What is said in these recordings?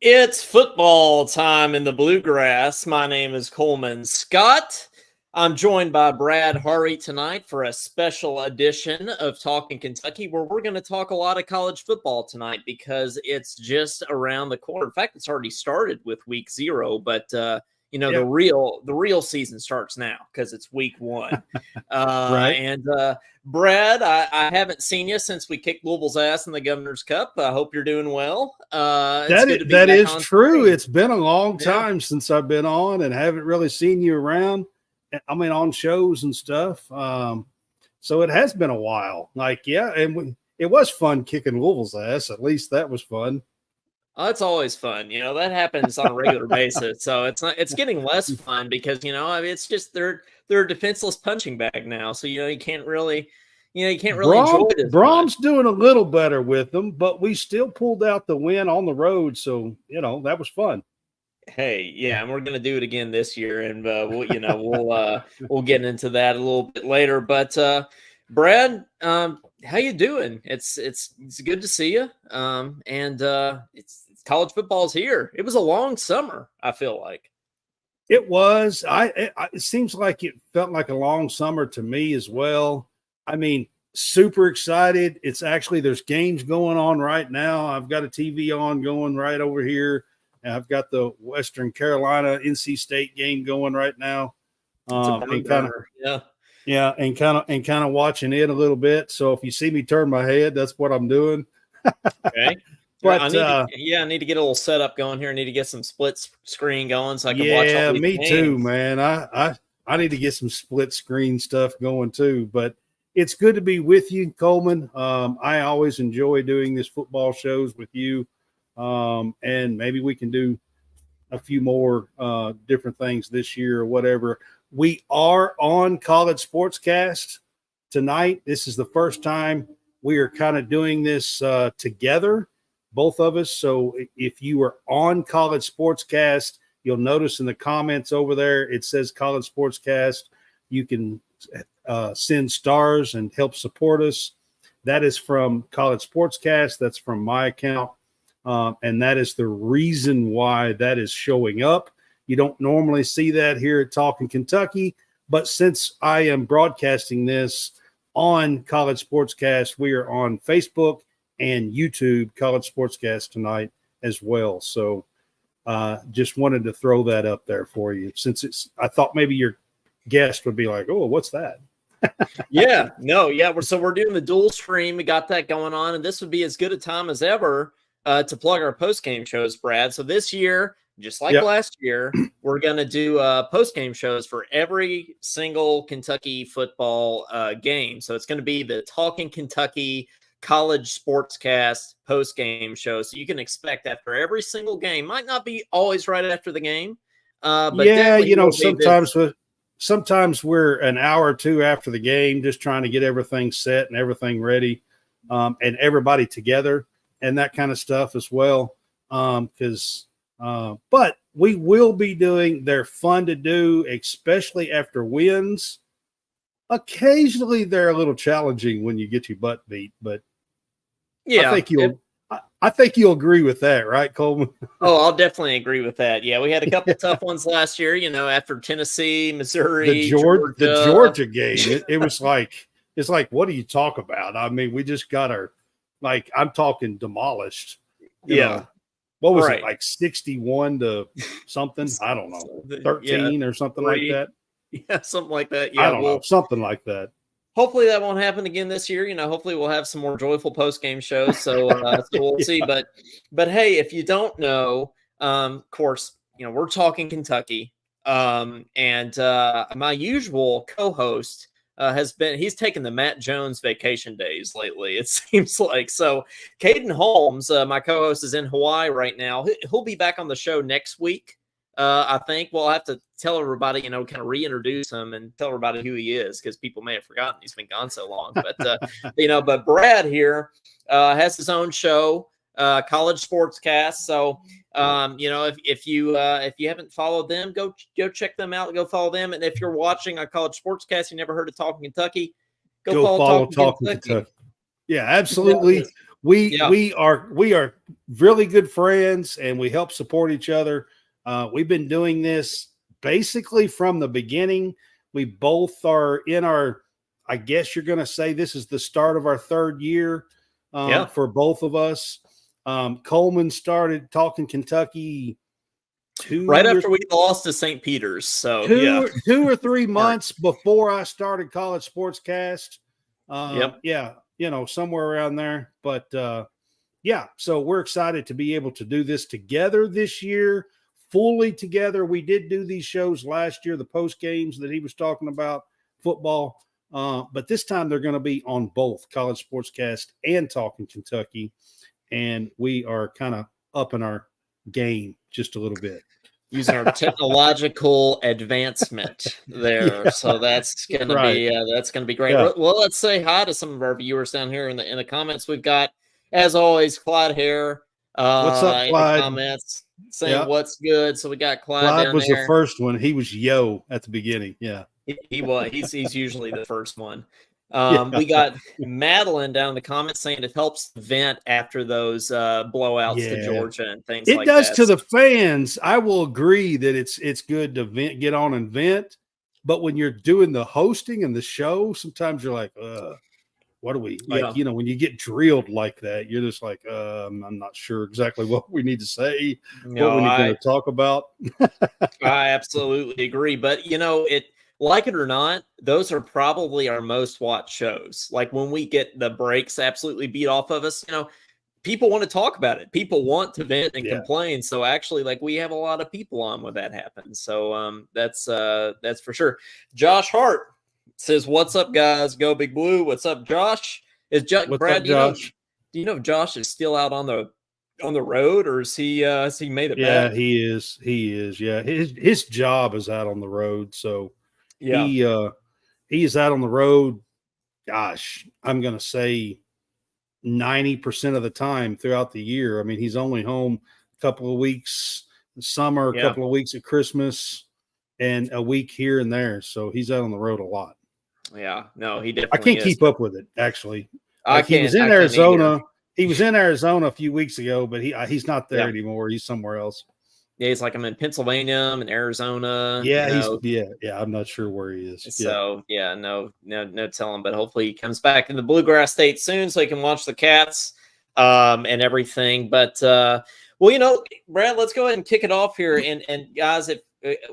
It's football time in the Bluegrass. My name is Coleman Scott. I'm joined by Brad Hari tonight for a special edition of Talkin Kentucky, where we're going to talk a lot of college football tonight because it's just around the corner. In fact, it's already started with week 0, but the real season starts now because it's week 1. Right. And Brad, I haven't seen you since we kicked Louisville's ass in the Governor's Cup. I hope you're doing well. That is true. It's been a long time since I've been on and haven't really seen you around. I mean, on shows and stuff. So it has been a while. And it was fun kicking Louisville's ass. At least that was fun. Oh, it's always fun. That happens on a regular basis. So it's getting less fun because, it's just they're a defenseless punching bag now. So, you can't really enjoy it. Brom's doing a little better with them, but we still pulled out the win on the road. So, that was fun. Hey, yeah, and we're going to do it again this year, and we'll get into that a little bit later. But Brad, how you doing? It's good to see you. It's college football's here. It was a long summer, I feel like. It was. It seems like it felt like a long summer to me as well. I mean, super excited. It's actually there's games going on right now. I've got a TV on going right over here. And I've got the Western Carolina NC State game going right now, and kind of watching it a little bit. So if you see me turn my head, that's what I'm doing. Okay, but I need to get a little setup going here. I need to get some split screen going so I can watch all these games. Too, man. I need to get some split screen stuff going too. But it's good to be with you, Coleman. I always enjoy doing these football shows with you. And maybe we can do a few more different things this year or whatever. We are on College SportsCast tonight. This is the first time we are kind of doing this together, both of us. So if you are on College SportsCast, you'll notice in the comments over there, it says College SportsCast. You can send stars and help support us. That is from College SportsCast. That's from my account. And that is the reason why that is showing up. You don't normally see that here at Talkin Kentucky, but since I am broadcasting this on College SportsCast, we are on Facebook and YouTube, College SportsCast tonight as well. So just wanted to throw that up there for you since I thought maybe your guest would be like, oh, what's that? So we're doing the dual stream. We got that going on, and this would be as good a time as ever to plug our post-game shows, Brad. So this year, just like last year, we're going to do post-game shows for every single Kentucky football game. So it's going to be the Talkin Kentucky College Sportscast post-game show. So you can expect after every single game. Might not be always right after the game. But sometimes we're an hour or two after the game just trying to get everything set and everything ready and everybody together. And that kind of stuff as well. But we will be doing, they're fun to do, especially after wins. Occasionally they're a little challenging when you get your butt beat, but I think you'll agree with that, right, Coleman? Oh, I'll definitely agree with that. Yeah, we had a couple tough ones last year, after Tennessee, Missouri, the Georgia game. It was like, it's like, what do you talk about? I mean, we just got I'm talking demolished. What was it, like 61 to something? I don't know, 13 or something like that. Yeah, something like that. Yeah, I don't know, something like that. Hopefully that won't happen again this year. Hopefully we'll have some more joyful post-game shows. So, so we'll see. But hey, if you don't know, of course, we're talking Kentucky. And my usual co-host he's taken the Matt Jones vacation days lately, it seems like. So Caden Holmes, my co-host, is in Hawaii right now. He'll be back on the show next week. I think we'll have to tell everybody, kind of reintroduce him and tell everybody who he is because people may have forgotten he's been gone so long. But, but Brad here has his own show, College SportsCast. So, if you haven't followed them, go check them out. Go follow them. And if you're watching on College SportsCast, you never heard of Talkin Kentucky, go follow Talkin Kentucky. Yeah, absolutely. we are really good friends, and we help support each other. We've been doing this basically from the beginning. We both are in our, I guess you're going to say this is the start of our third year for both of us. Coleman started Talkin Kentucky right after we lost to St. Peter's. So 2 or 3 months before I started College SportsCast. Somewhere around there. But so we're excited to be able to do this together this year, fully together. We did do these shows last year, the post games that he was talking about, football. But this time they're going to be on both College SportsCast and Talkin Kentucky. And we are kind of upping our game just a little bit. Using our technological advancement there. So that's going to be great. Yeah. Well, let's say hi to some of our viewers down here in the comments. We've got, as always, Clyde Hare. What's up, Clyde? In the comments saying what's good. So we got Clyde down was there. The first one. He was yo at the beginning. Yeah. He was. He's usually the first one. We got Madeline down in the comments saying it helps vent after those blowouts to Georgia and things like that. It does to the fans. I will agree that it's good to get on and vent. But when you're doing the hosting and the show, sometimes you're like, what do we like? You know, when you get drilled like that, you're just like, I'm not sure exactly what we need to say, what we need to talk about. I absolutely agree. But like it or not, those are probably our most watched shows. Like when we get the breaks absolutely beat off of us, people want to talk about it. People want to vent and complain. So actually, like we have a lot of people on when that happens. So that's for sure. Josh Hart says, "What's up, guys? Go Big Blue." What's up, Josh? Brad, Josh? Do you know if Josh is still out on the road, or is he made it back? Yeah, he is. Yeah, his job is out on the road. So. Yeah, he is out on the road. Gosh, I'm going to say 90% of the time throughout the year. I mean, he's only home a couple of weeks in summer, a couple of weeks at Christmas, and a week here and there. So he's out on the road a lot. Yeah, no, he definitely. I can't keep up with it. Actually, he was in Arizona. He was in Arizona a few weeks ago, but he's not there anymore. He's somewhere else. Yeah, he's like, I'm in Pennsylvania, I'm in Arizona. Yeah, I'm not sure where he is. So no telling, but hopefully he comes back in the Bluegrass State soon so he can watch the Cats and everything. But Brad, let's go ahead and kick it off here. And guys, if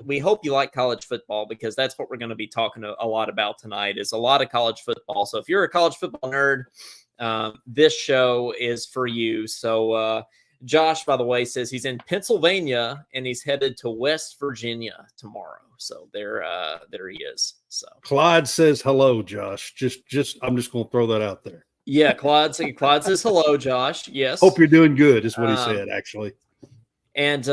we hope you like college football, because that's what we're going to be talking a lot about tonight, is a lot of college football. So if you're a college football nerd, this show is for you. So Josh, by the way, says he's in Pennsylvania and he's headed to West Virginia tomorrow. So there he is. So Clyde says hello, Josh. I'm just going to throw that out there. Yeah, Clyde says hello, Josh. Yes. Hope you're doing good, is what he said, actually. And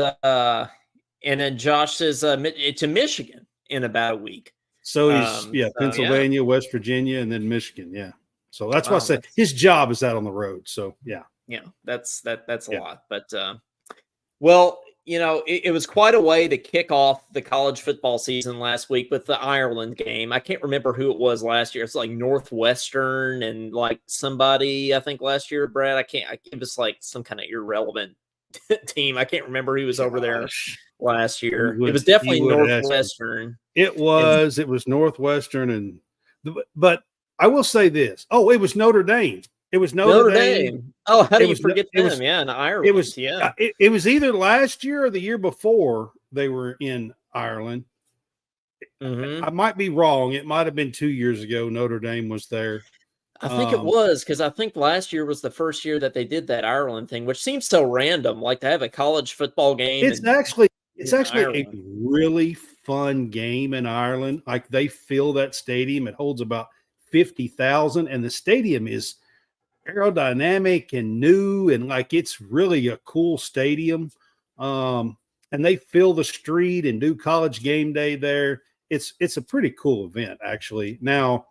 then Josh says to Michigan in about a week. So he's Pennsylvania, West Virginia, and then Michigan. Yeah. So that's why I said his job is out on the road. So yeah. Yeah, that's a lot. But it was quite a way to kick off the college football season last week with the Ireland game. I can't remember who it was last year. It's like Northwestern and like somebody, I think last year, Brad. It was like some kind of irrelevant team. I can't remember who was over there last year. It was definitely Northwestern. It was Northwestern, but I will say this. Oh, it was Notre Dame. It was Notre Dame. Oh, how do you forget them? In Ireland. It was either last year or the year before they were in Ireland. Mm-hmm. I might be wrong. It might have been 2 years ago. Notre Dame was there. I think it was, because I think last year was the first year that they did that Ireland thing, which seems so random. Like to have a college football game. It's actually a really fun game in Ireland. Like they fill that stadium. It holds about 50,000, and the stadium is aerodynamic and new, and like it's really a cool stadium. And they fill the street and do college game day there. It's a pretty cool event, actually. Now,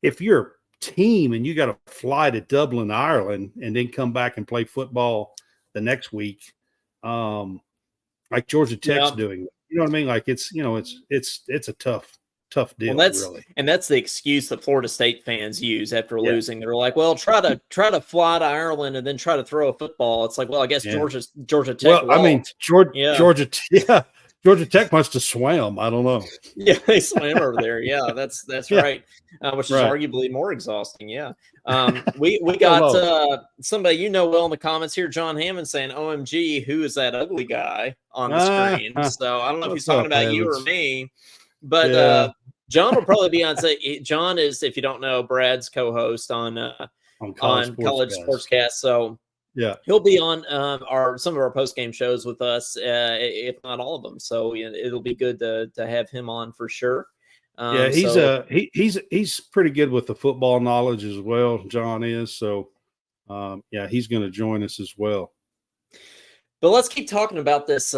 if you're a team and you got to fly to Dublin, Ireland, and then come back and play football the next week, like Georgia Tech's doing, you know what I mean? Like it's a tough tough deal. Well, really. that's the excuse that Florida State fans use after Yeah. losing. They're like, well, try to fly to Ireland and then try to throw a football. It's like, well, I guess Georgia Tech. Well, I mean, yeah. Georgia Tech must have swam. I don't know. Yeah, they swam over there. Yeah, that's right. Which is arguably more exhausting. Yeah. We got somebody well in the comments here, John Hammond, saying, "OMG, who is that ugly guy on the screen?" So I don't know if he's talking about you or me, but John will probably be on. John is, if you don't know, Brad's co-host on College SportsCast. So yeah, he'll be on some of our post-game shows with us, if not all of them. So it'll be good to have him on for sure. He's pretty good with the football knowledge as well. John is. So he's going to join us as well. But let's keep talking about this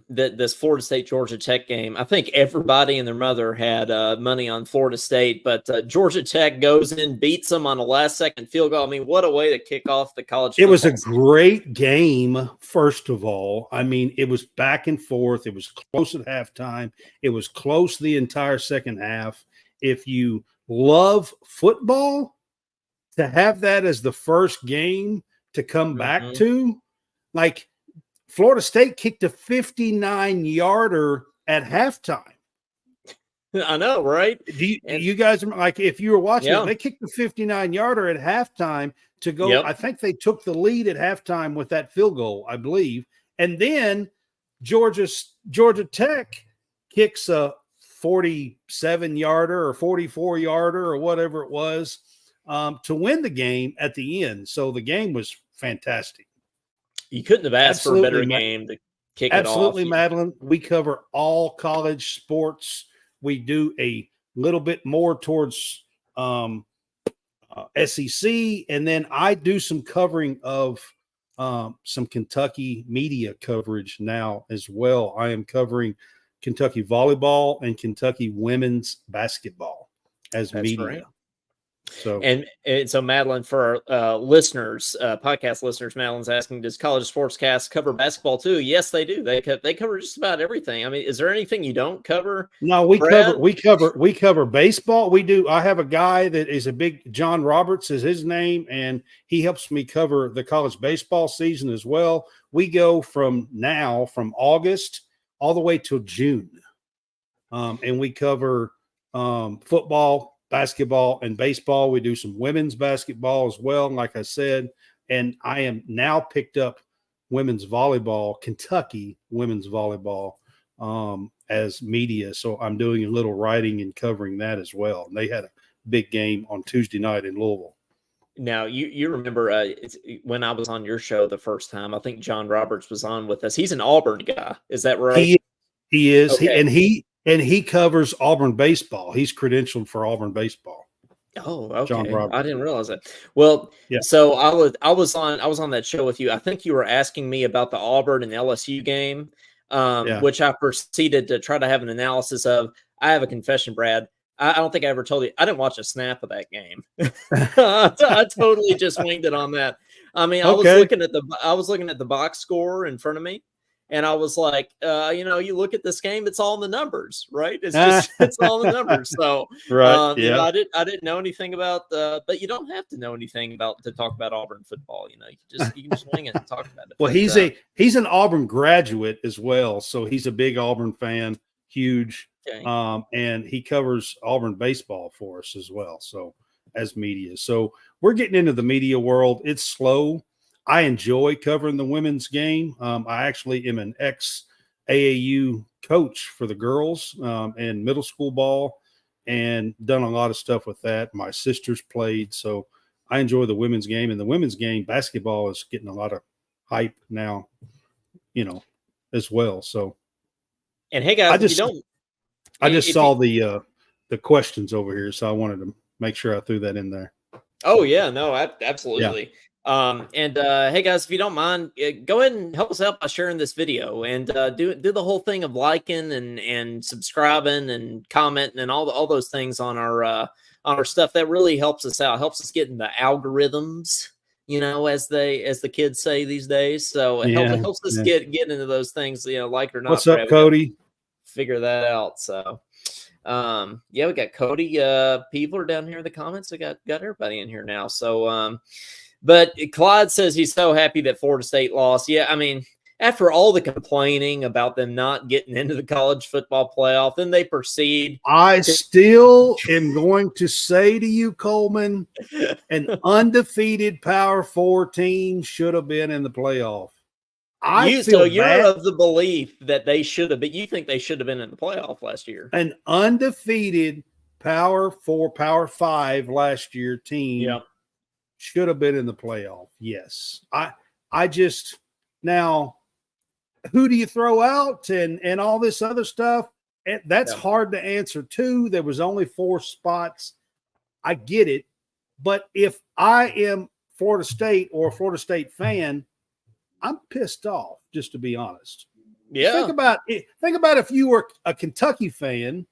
this Florida State Georgia Tech game. I think everybody and their mother had money on Florida State, but Georgia Tech goes in, beats them on a last-second field goal. I mean, what a way to kick off the college football season. It was a great game, first of all. I mean, it was back and forth. It was close at halftime. It was close the entire second half. If you love football, to have that as the first game to come back to, like – Florida State kicked a 59-yarder at halftime. I know, right? You guys, like, if you were watching, they kicked the 59-yarder at halftime to go. Yep. I think they took the lead at halftime with that field goal, I believe. And then Georgia Tech kicks a 47-yarder or 44-yarder or whatever it was to win the game at the end. So the game was fantastic. You couldn't have asked for a better game to kick it off. Absolutely, Madeline. We cover all college sports. We do a little bit more towards SEC, and then I do some covering of some Kentucky media coverage now as well. I am covering Kentucky volleyball and Kentucky women's basketball as media. Right. So Madeline, for our listeners, podcast listeners, Madeline's asking, does College Sportscast cover basketball too? Yes, they do. They cover just about everything. I mean, is there anything you don't cover? No, we cover baseball. We do. I have a guy that is a big, John Roberts is his name, and he helps me cover the college baseball season as well. We go from August all the way till June, and we cover football, basketball, and baseball. We do some women's basketball as well, like I said, and I am now picked up women's volleyball, Kentucky women's volleyball, as media. So I'm doing a little writing and covering that as well. And they had a big game on Tuesday night in Louisville. Now, you remember when I was on your show the first time, I think John Roberts was on with us. He's an Auburn guy. Is that right? He is. Okay. He covers Auburn baseball. He's credentialed for Auburn baseball. Oh, okay. John Roberts. I didn't realize that. Well, so I was on that show with you. I think you were asking me about the Auburn and LSU game, which I proceeded to try to have an analysis of. I have a confession, Brad. I don't think I ever told you. I didn't watch a snap of that game. I totally just winged it on that. I mean, I was looking at the box score in front of me. And I was like, you look at this game, it's all in the numbers, right? It's all in the numbers. So, I didn't know anything about, but you don't have to know anything to talk about Auburn football. You can just wing it and talk about it. Well, he's an Auburn graduate as well, so he's a big Auburn fan, huge, and he covers Auburn baseball for us as well. So as media, so we're getting into the media world. It's slow. I enjoy covering the women's game. I actually am an ex-AAU coach for the girls and middle school ball, and done a lot of stuff with that. My sisters played, so I enjoy the women's game. And the women's game, basketball, is getting a lot of hype now, as well. So, and hey guys, I just saw the questions over here, so I wanted to make sure I threw that in there. Oh yeah, no, absolutely. Yeah. Hey guys, if you don't mind, go ahead and help us out by sharing this video, and do the whole thing of liking and subscribing and commenting and all those things on our stuff. That really helps us out, helps us get in the algorithms, as the kids say these days. So it helps us get into those things, like it or not. What's up, Cody? Figure that out. So Yeah, we got Cody Peevler down here in the comments. I got everybody in here now. So but Clyde says he's so happy that Florida State lost. Yeah, I mean, after all the complaining about them not getting into the college football playoff, then they proceed. I still am going to say to you, Coleman, an undefeated Power 4 team should have been in the playoff. So you're of the belief that they should have, but you think they should have been in the playoff last year. An undefeated Power 4, Power 5 last year team should have been in the playoff. Yes. I just now, who do you throw out and all this other stuff? That's hard to answer too. There was only 4 spots. I get it. But if I am Florida State or a Florida State fan, I'm pissed off, just to be honest. Yeah. Think about if you were a Kentucky fan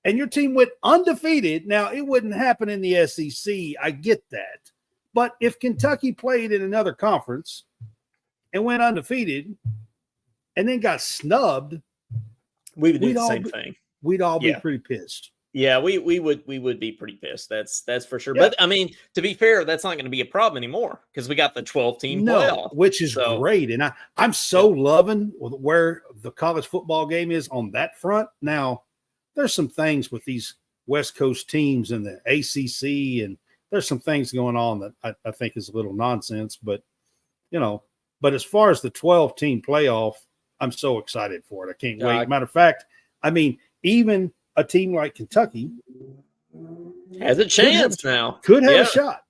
and your team went undefeated. Now, it wouldn't happen in the SEC. I get that. But if Kentucky played in another conference and went undefeated and then got snubbed, we would do the same thing. We'd all be pretty pissed. Yeah, we would be pretty pissed. That's for sure. Yeah. But I mean, to be fair, that's not going to be a problem anymore because we got the 12-team playoff, which is great. And I'm so loving where the college football game is on that front. Now, there's some things with these West Coast teams and the ACC, and there's some things going on that I think is a little nonsense. But but as far as the 12-team playoff, I'm so excited for it. I can't wait. Matter of fact, I mean, even a team like Kentucky has a chance now. Could have a shot.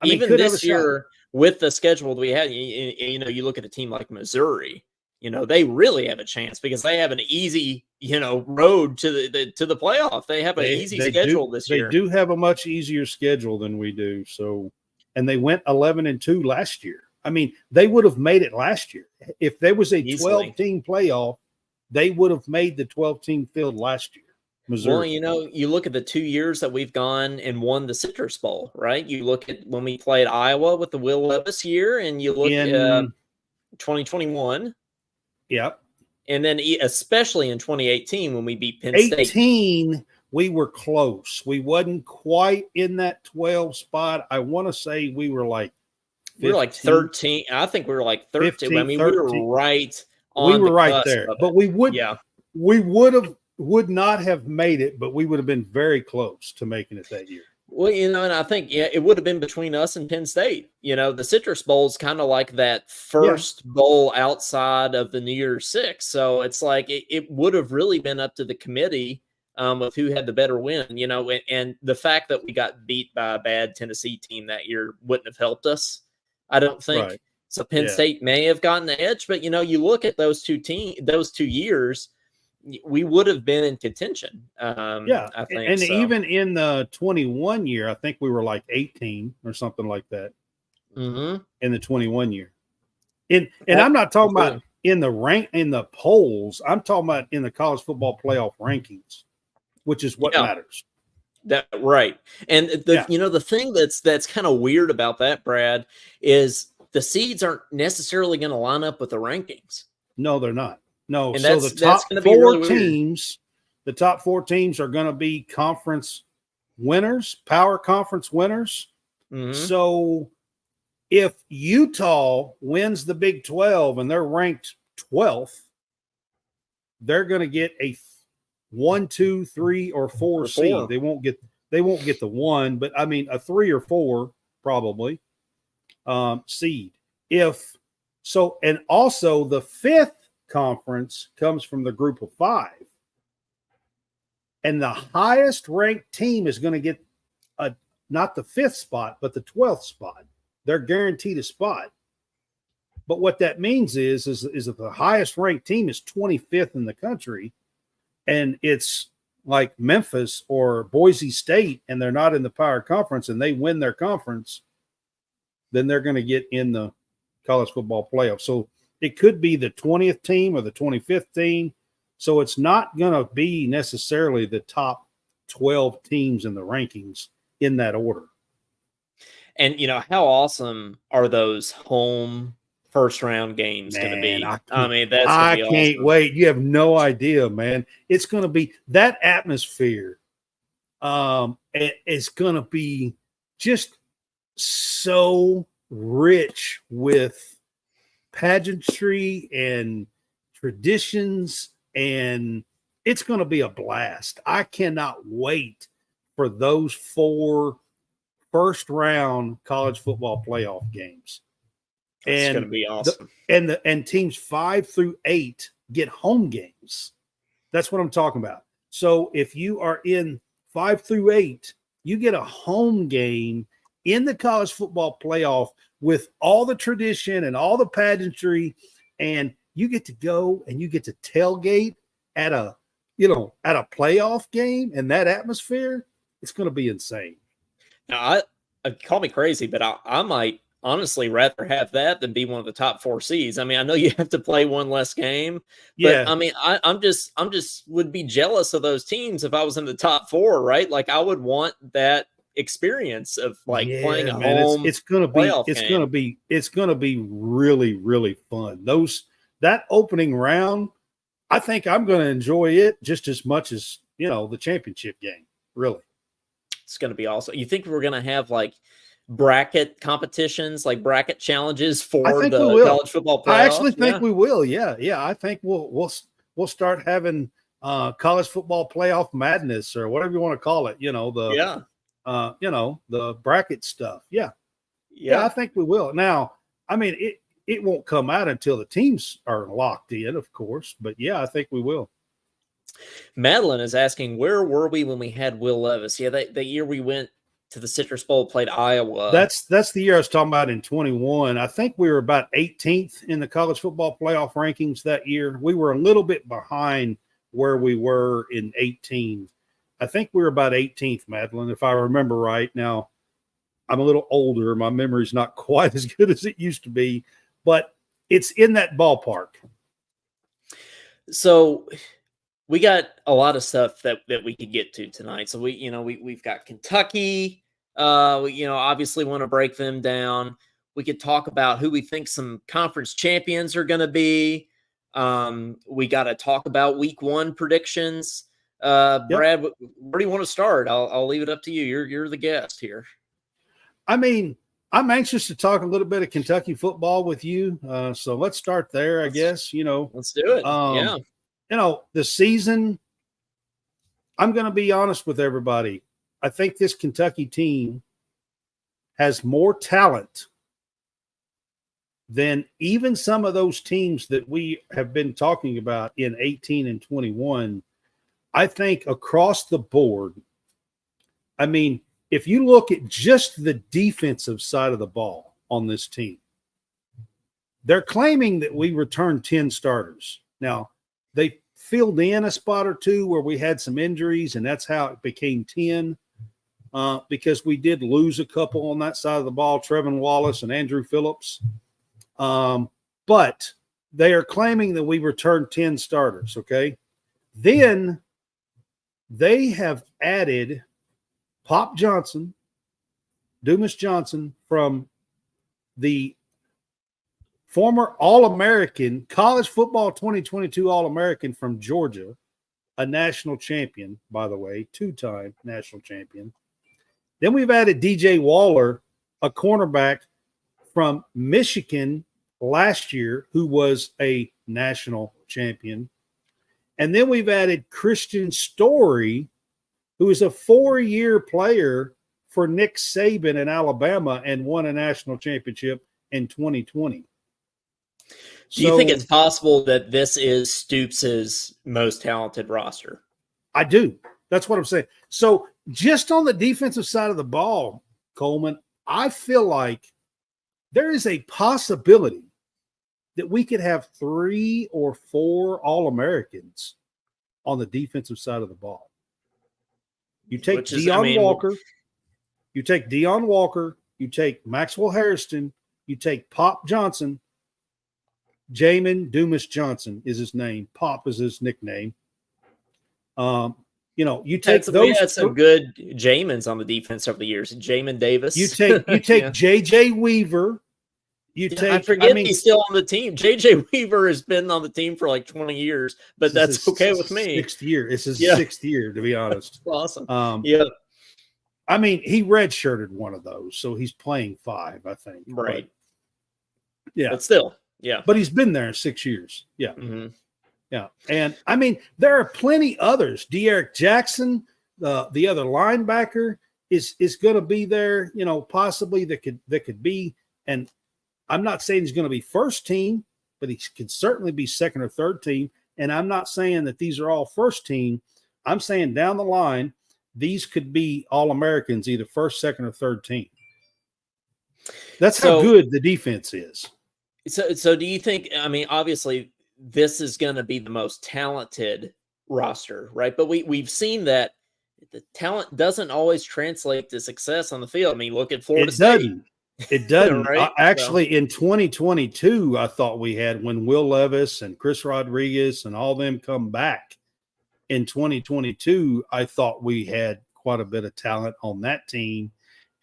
Even this year with the schedule we had, you look at a team like Missouri, they really have a chance because they have an easy, road to the playoff. They have an easy schedule this year. They do have a much easier schedule than we do. So, and they went 11-2 last year. I mean, they would have made it last year. If there was a 12-team playoff, they would have made the 12-team field last year. Missouri. Well, you look at the 2 years that we've gone and won the Citrus Bowl, right? You look at when we played Iowa with the Will Levis year, and you look at 2021. Yep. And then especially in 2018 when we beat Penn State. 18, we were close. We wasn't quite in that 12 spot. I want to say we were like 15. We were like 13. I think we were like 13. 15, I mean, 13. We were right on We were right there. But we would not have made it, but we would have been very close to making it that year. Well, and I think it would have been between us and Penn State. The Citrus Bowl is kind of like that first bowl outside of the New Year's Six. So it's like it would have really been up to the committee with who had the better win, and the fact that we got beat by a bad Tennessee team that year wouldn't have helped us, I don't think. Right. So Penn State may have gotten the edge, but, you look at those 2 years, we would have been in contention. I think. And even in the 21 year, I think we were like 18 or something like that. Mm-hmm. In the 21 year. And I'm not talking about in the polls. I'm talking about in the college football playoff rankings, which is what matters. Right. And the thing that's kind of weird about that, Brad, is the seeds aren't necessarily going to line up with the rankings. No, they're not. No, and so the top 4 teams, the top 4 teams are going to be conference winners, power conference winners. Mm-hmm. So if Utah wins the Big 12 and they're ranked 12th, they're going to get a 1, 2, 3, or 4 seed. They won't get the 1, but I mean a 3 or 4 probably seed. And also the 5th conference comes from the group of 5, and the highest ranked team is going to get not the 5th spot but the 12th spot. They're guaranteed a spot. But what that means is that the highest ranked team is 25th in the country, and it's like Memphis or Boise State, and they're not in the power conference, and they win their conference, then they're going to get in the college football playoff. So it could be the 20th team or the 25th team. So it's not going to be necessarily the top 12 teams in the rankings in that order. And, how awesome are those home first round game's going to be. I mean, that's I gonna be can't awesome. wait. You have no idea, man. It's going to be that atmosphere. It's going to be just so rich with pageantry and traditions, and it's going to be a blast. I cannot wait for those 4 first round college football playoff games. It's going to be awesome. And teams 5 through 8 get home games. That's what I'm talking about. So if you are in 5 through 8, you get a home game in the college football playoff with all the tradition and all the pageantry, and you get to go and you get to tailgate at a playoff game, and that atmosphere, it's going to be insane. Now, I call me crazy, but I might honestly rather have that than be one of the top 4 seeds. I mean, I know you have to play one less game, but I mean, I'm just would be jealous of those teams if I was in the top 4, right? Like, I would want that experience of playing a home. It's going to be really, really fun. That opening round, I think I'm going to enjoy it just as much as, the championship game. Really. It's going to be awesome. You think we're going to have bracket competitions, bracket challenges for the college football playoff? I actually think we will. Yeah. I think we'll start having college football playoff madness, or whatever you want to call it. The bracket stuff. Yeah. I think we will. Now, I mean, it won't come out until the teams are locked in, of course. But yeah, I think we will. Madeline is asking, where were we when we had Will Levis? Yeah, that year we went to the Citrus Bowl, played Iowa. That's the year I was talking about in 21. I think we were about 18th in the college football playoff rankings that year. We were a little bit behind where we were in 18. I think we were about 18th, Madeline, if I remember right. Now, I'm a little older. My memory's not quite as good as it used to be, but it's in that ballpark. So we got a lot of stuff that we could get to tonight. So we've got Kentucky. Obviously want to break them down. We could talk about who we think some conference champions are going to be. We got to talk about week 1 predictions. Brad, where do you want to start? I'll leave it up to you. You're the guest here. I mean, I'm anxious to talk a little bit of Kentucky football with you. So let's start there, I guess. Let's do it. The season, I'm going to be honest with everybody. I think this Kentucky team has more talent than even some of those teams that we have been talking about in 18 and 21. I think across the board, I mean, if you look at just the defensive side of the ball on this team, they're claiming that we returned 10 starters. Now, they filled in a spot or two where we had some injuries, and that's how it became 10, because we did lose a couple on that side of the ball, Trevin Wallace and Andrew Phillips. But they are claiming that we returned 10 starters, okay? Then they have added Pop Johnson, Dumas Johnson, from the former All-American, college football 2022 All-American from Georgia, a national champion, by the way, 2-time national champion. Then we've added DJ Waller, a cornerback from Michigan last year, who was a national champion. And then we've added Christian Story, who is a 4-year player for Nick Saban in Alabama and won a national championship in 2020. Do you think it's possible that this is Stoops' most talented roster? I do. That's what I'm saying. So just on the defensive side of the ball, Coleman, I feel like there is a possibility that we could have 3 or 4 All-Americans on the defensive side of the ball. You take Walker, you take Deion Walker, you take Maxwell Hairston, you take Pop Johnson. Jamin Dumas Johnson is his name. Pop is his nickname. You take those. We had some good Jamins on the defense over the years. Jamin Davis. You take JJ Weaver. I forget he's still on the team. JJ Weaver has been on the team for like 20 years, but that's okay with me. Sixth year. It's his sixth year, to be honest. Awesome. I mean, he redshirted one of those, so he's playing 5, I think. Right. But, but still, But he's been there 6 years. Yeah. Mm-hmm. Yeah. And I mean, there are plenty others. De'Aaron Jackson, the other linebacker, is going to be there, possibly that could be. And I'm not saying he's going to be first team, but he could certainly be second or third team. And I'm not saying that these are all first team. I'm saying down the line, these could be All-Americans, either first, second, or third team. That's how good the defense is. So do you think, I mean, obviously this is going to be the most talented roster, right? But we've seen that the talent doesn't always translate to success on the field. I mean, look at Florida State. It doesn't. Right? Actually, in 2022, I thought we had, when Will Levis and Chris Rodriguez and all them come back in 2022, I thought we had quite a bit of talent on that team,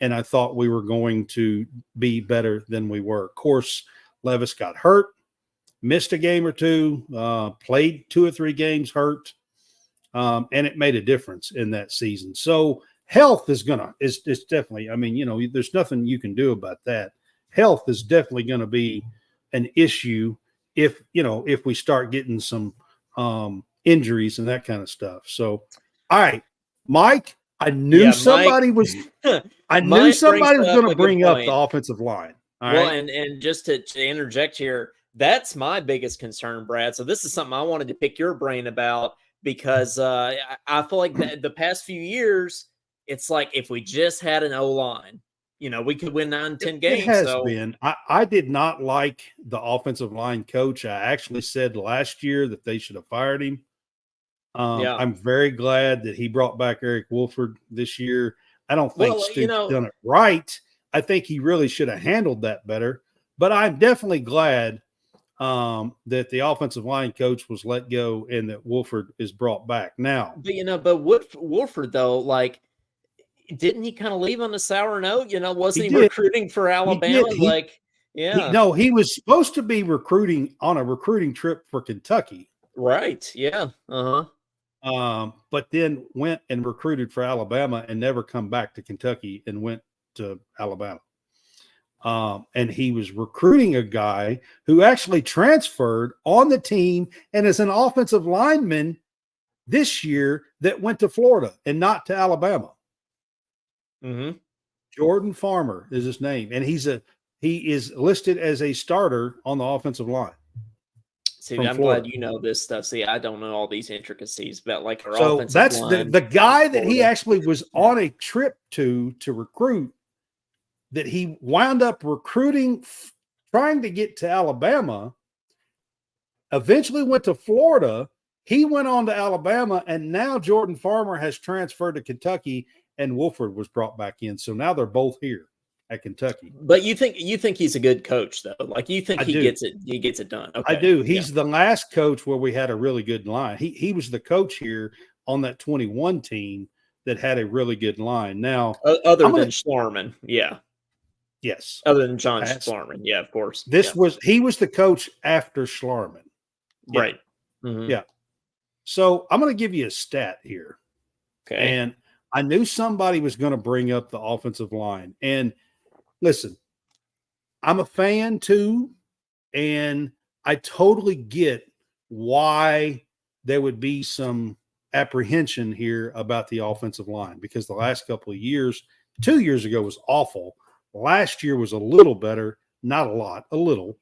and I thought we were going to be better than we were. Of course, Levis got hurt, missed a game or two, played 2 or 3 games hurt, and it made a difference in that season. So health is definitely, I mean, there's nothing you can do about that. Health is definitely going to be an issue if we start getting some injuries and that kind of stuff. So, all right, Mike, I knew somebody was going to bring up the offensive line. All right. And just to interject here, that's my biggest concern, Brad. So this is something I wanted to pick your brain about, because I feel like the past few years, it's like if we just had an O-line, we could win 9-10 games. It has been. I did not like the offensive line coach. I actually said last year that they should have fired him. I'm very glad that he brought back Eric Wolford this year. I don't think Stu's done it right. I think he really should have handled that better. But I'm definitely glad that the offensive line coach was let go and that Wolford is brought back now. But Wolford, though, like, didn't he kind of leave on a sour note? Wasn't he recruiting for Alabama? He was supposed to be recruiting on a recruiting trip for Kentucky. Right. Yeah. But then went and recruited for Alabama and never come back to Kentucky and went to Alabama. And he was recruiting a guy who actually transferred on the team and is an offensive lineman this year that went to Florida and not to Alabama. Mm-hmm. Jordan Farmer is his name, and he is listed as a starter on the offensive line. See, I'm glad you know this stuff. See, I don't know all these intricacies about like our offensive that's line. The guy that he actually was on a trip to recruit, that he wound up recruiting, trying to get to Alabama, eventually went to Florida. He went on to Alabama, and now Jordan Farmer has transferred to Kentucky, and Wolford was brought back in. So now they're both here at Kentucky. But you think he's a good coach, though? Like, you think he gets it done? Okay. I do. He's the last coach where we had a really good line. He was the coach here on that 21 team that had a really good line. Now, other than Schlarman, yeah. Yes. Other than John Schlarman. Yeah, of course. He was the coach after Schlarman. Yeah. Right. Mm-hmm. Yeah. So I'm going to give you a stat here. Okay. And I knew somebody was going to bring up the offensive line. And listen, I'm a fan too. And I totally get why there would be some apprehension here about the offensive line, because the last couple of years, 2 years ago was awful. Last year was a little better, not a lot, a little.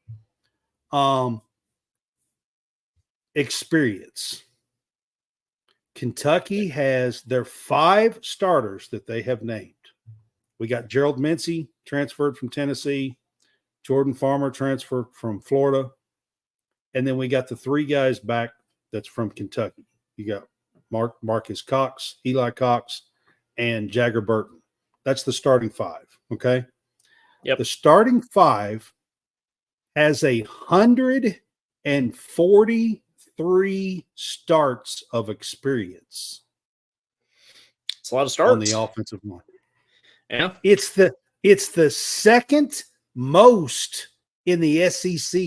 Experience. Kentucky has their 5 starters that they have named. We got Gerald Mincey, transferred from Tennessee. Jordan Farmer, transferred from Florida. And then we got the 3 guys back that's from Kentucky. You got Marcus Cox, Eli Cox, and Jagger Burton. That's the starting 5, okay? Yep. The starting 5 has 143 starts of experience. It's a lot of starts on the offensive line. Yeah. It's the second most in the SEC.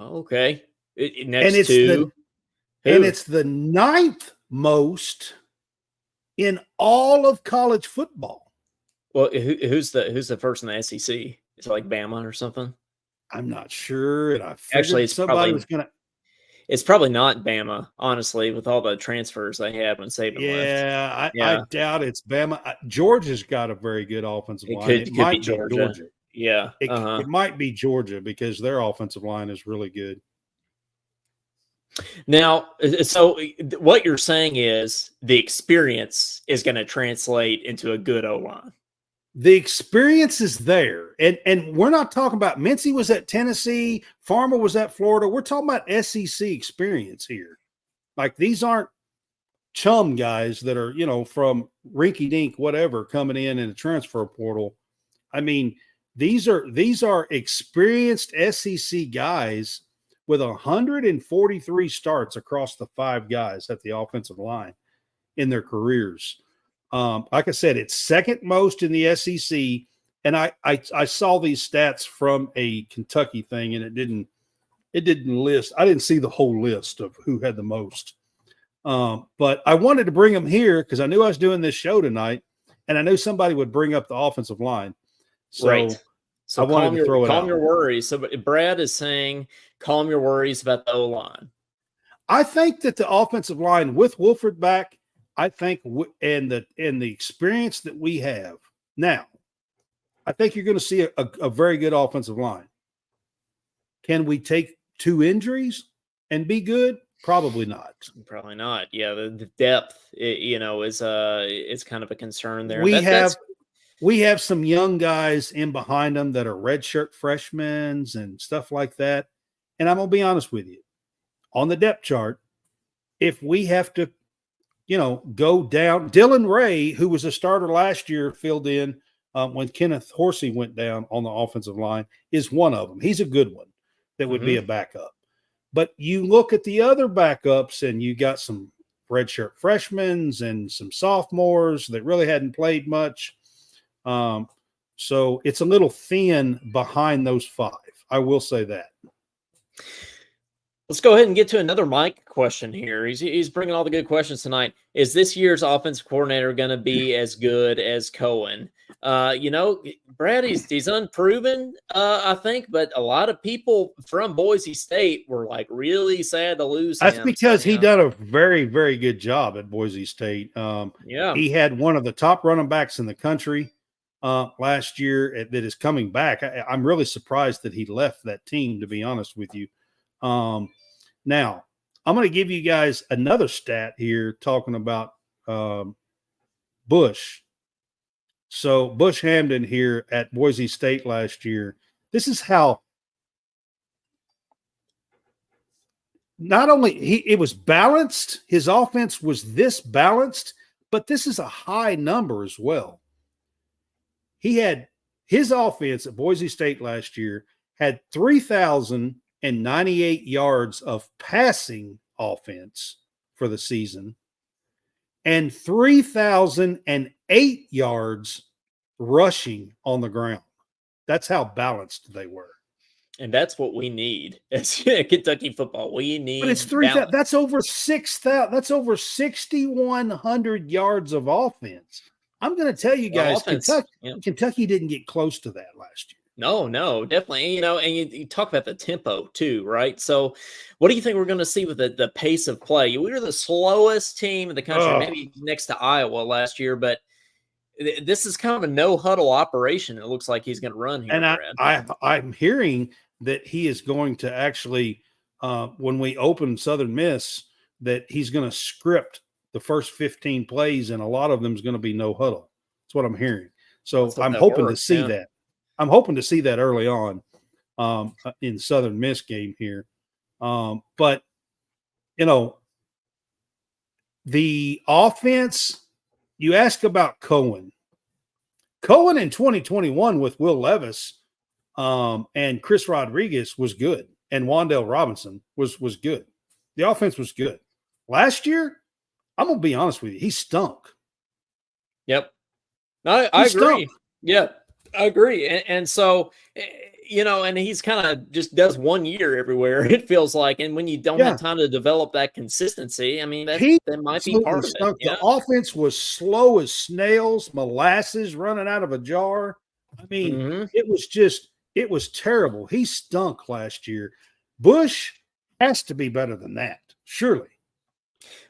Okay. And Next it's to and who? it's the 9th most in all of college football. Well, who's the first in the SEC? Is it like Bama or something? I'm not sure, and I Actually, figured somebody was going to. it's probably not Bama, honestly, with all the transfers they had when Saban left. Yeah, I Yeah, doubt it's Bama. Georgia's got a very good offensive it line. It could be might be Georgia. Georgia. Yeah. It might be Georgia because their offensive line is really good. Now, so what you're saying is the experience is going to translate into a good O-line. The experience is there. And we're not talking about Mincy was at Tennessee, Farmer was at Florida. We're talking about SEC experience here. Like these aren't chum guys that are, from rinky dink, whatever, coming in a transfer portal. I mean, these are experienced SEC guys with 143 starts across the 5 guys at the offensive line in their careers. Like I said, it's second most in the SEC. And I saw these stats from a Kentucky thing, and it didn't list. I didn't see the whole list of who had the most. But I wanted to bring them here because I knew I was doing this show tonight, and I knew somebody would bring up the offensive line. So, right. So I wanted to throw it out. Calm your worries. So Brad is saying, calm your worries about the O-line. I think that the offensive line with Wolford back, I think, and the experience that we have now, I think you're going to see a very good offensive line. Can we take 2 injuries and be good? Probably not. Probably not. Yeah, the depth, is kind of a concern there. We have some young guys in behind them that are redshirt freshmen and stuff like that. And I'm going to be honest with you. On the depth chart, if we have to, go down, Dylan Ray, who was a starter last year, filled in when Kenneth Horsey went down on the offensive line, is one of them. He's a good one that would be a backup. But you look at the other backups, and you got some redshirt freshmen and some sophomores that really hadn't played much. So it's a little thin behind those 5. I will say that. Let's go ahead and get to another Mike question here. He's bringing all the good questions tonight. Is this year's offensive coordinator going to be as good as Cohen? Brad, he's unproven, I think, but a lot of people from Boise State were like really sad to lose him. That's because he done a very, very good job at Boise State. He had one of the top running backs in the country last year that is coming back. I'm really surprised that he left that team, to be honest with you. Now, I'm going to give you guys another stat here talking about Bush. So Bush Hamden here at Boise State last year, this is how not only it was balanced, his offense was this balanced, but this is a high number as well. He had his offense at Boise State last year had 3,098 yards of passing offense for the season and 3,008 yards rushing on the ground. That's how balanced they were. And that's what we need as Kentucky football. We need, but it's 3,000. That's over 6,000. That's over 6,100 yards of offense. I'm going to tell you guys, Kentucky didn't get close to that last year. No, definitely. And you talk about the tempo too, right? So what do you think we're going to see with the pace of play? We were the slowest team in the country, maybe next to Iowa last year, but this is kind of a no-huddle operation. It looks like he's going to run here. And I'm hearing that he is going to actually, when we open Southern Miss, that he's going to script the first 15 plays, and a lot of them is going to be no huddle. That's what I'm hearing. So I'm hoping to see that. I'm hoping to see that early on in Southern Miss game here. But, the offense, you ask about Cohen. Cohen in 2021 with Will Levis and Chris Rodriguez was good, and Wan'Dale Robinson was good. The offense was good. Last year, I'm going to be honest with you, he stunk. Yep. I agree. Yeah. I agree. And so, and he's kind of just does 1 year everywhere, it feels like. And when you don't have Yeah. time to develop that consistency, I mean, that He might be absolutely part of it. stunk. The Yeah. offense was slow as snails, molasses running out of a jar. I mean, Hmm. it was terrible. He stunk last year. Bush has to be better than that, surely.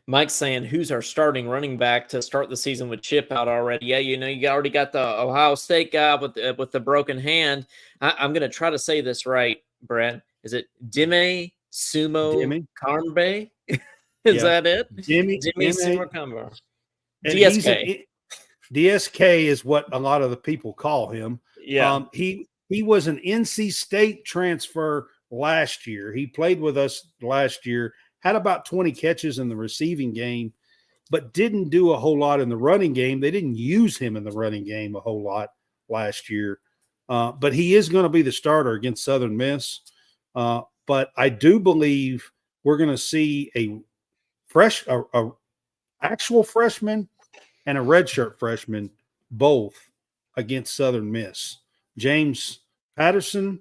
Mike's saying, who's our starting running back to start the season with Chip out already? Yeah, you already got the Ohio State guy with the broken hand. I'm going to try to say this right, Brad. Is it Dime Sumo Jimmy, Kambe? Is yeah, that it? Jimmy, Dime Jimmy, Sumo Kambe. and he's an DSK. DSK is what a lot of the people call him. Yeah. He was an NC State transfer last year. He played with us last year, had about 20 catches in the receiving game, but didn't do a whole lot in the running game. They didn't use him in the running game a whole lot last year. But he is going to be the starter against Southern Miss. But I do believe we're going to see a actual freshman and a redshirt freshman both against Southern Miss. James Patterson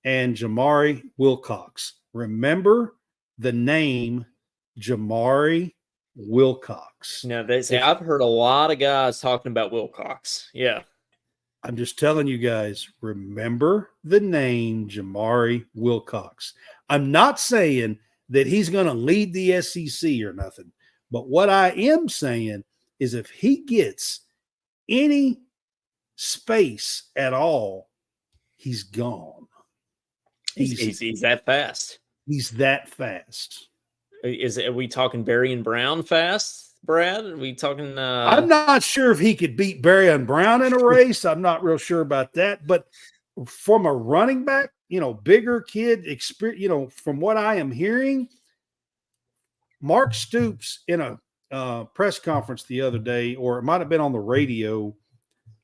and Jamari Wilcox. Remember the name Jamari Wilcox. No, they say I've heard a lot of guys talking about Wilcox. Yeah. I'm just telling you guys, remember the name Jamari Wilcox. I'm not saying that he's going to lead the SEC or nothing, but what I am saying is if he gets any space at all, he's gone. He's that fast. He's that fast. Are we talking Barry and Brown fast, Brad? Are we talking? I'm not sure if he could beat Barry and Brown in a race. I'm not real sure about that. But from a running back, bigger kid, experience, from what I am hearing, Mark Stoops in a press conference the other day, or it might have been on the radio,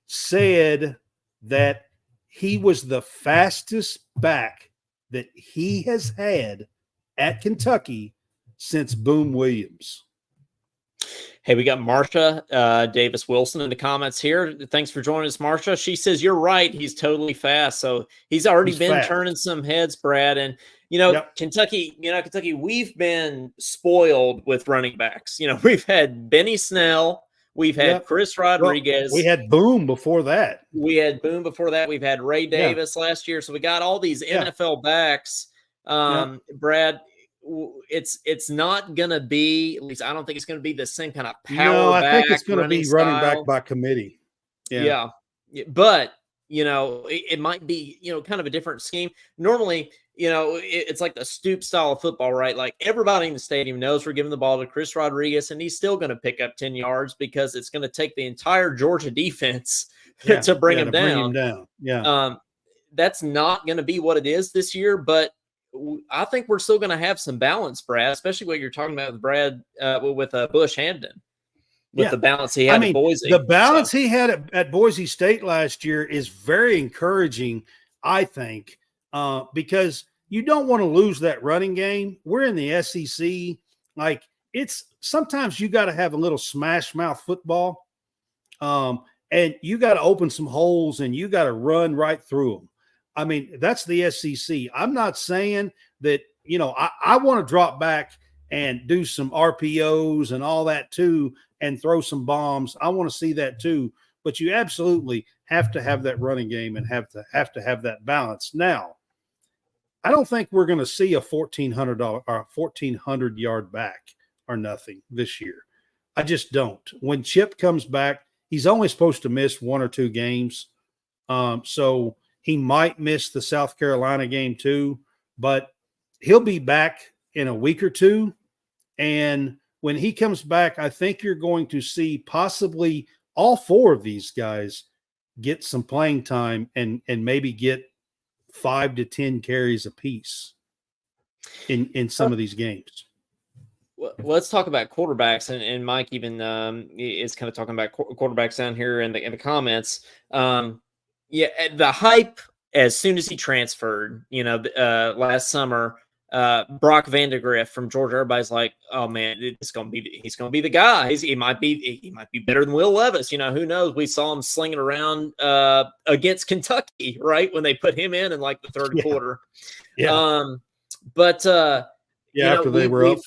said that he was the fastest back that he has had at Kentucky since Boom Williams. Hey, we got Marsha Davis Wilson in the comments here. Thanks for joining us, Marsha. She says you're right. He's totally fast. So he's already been turning some heads, Brad. And Yep. Kentucky, we've been spoiled with running backs. We've had Benny Snell, we've had Chris Rodriguez. Well, we had Boom before that. We've had Ray Davis last year. So we got all these NFL backs. Brad, it's not gonna be, at least I don't think it's gonna be the same kind of power back. I think it's gonna be running back by committee. Yeah. But it might be kind of a different scheme. Normally, it's like the Stoop style of football, right? Like everybody in the stadium knows we're giving the ball to Chris Rodriguez, and he's still going to pick up 10 yards because it's going to take the entire Georgia defense to bring him down. Yeah. That's not going to be what it is this year, but I think we're still going to have some balance, Brad, especially what you're talking about with Brad, with Bush Hamden, with the balance he had at Boise. The balance he had at Boise State last year is very encouraging, I think, because you don't want to lose that running game. We're in the SEC. Like, it's sometimes you got to have a little smash mouth football, and you got to open some holes and you got to run right through them. I mean, that's the SEC. I'm not saying that, I want to drop back and do some RPOs and all that too, and throw some bombs. I want to see that too. But you absolutely have to have that running game and have to have that balance. Now, I don't think we're going to see a $1,400 yard back or nothing this year. I just don't. When Chip comes back, he's only supposed to miss 1 or 2 games. So he might miss the South Carolina game too, but he'll be back in a week or two. And when he comes back, I think you're going to see possibly all 4 of these guys get some playing time and maybe get 5 to 10 carries apiece in some of these games. Well, let's talk about quarterbacks, and Mike even is kind of talking about quarterbacks down here in the comments. The hype as soon as he transferred, last summer, Brock Vandegrift from Georgia. Everybody's like, oh man, he's gonna be the guy. He might be better than Will Levis. Who knows? We saw him slinging around against Kentucky, right, when they put him in like the third quarter. Yeah. But after they were up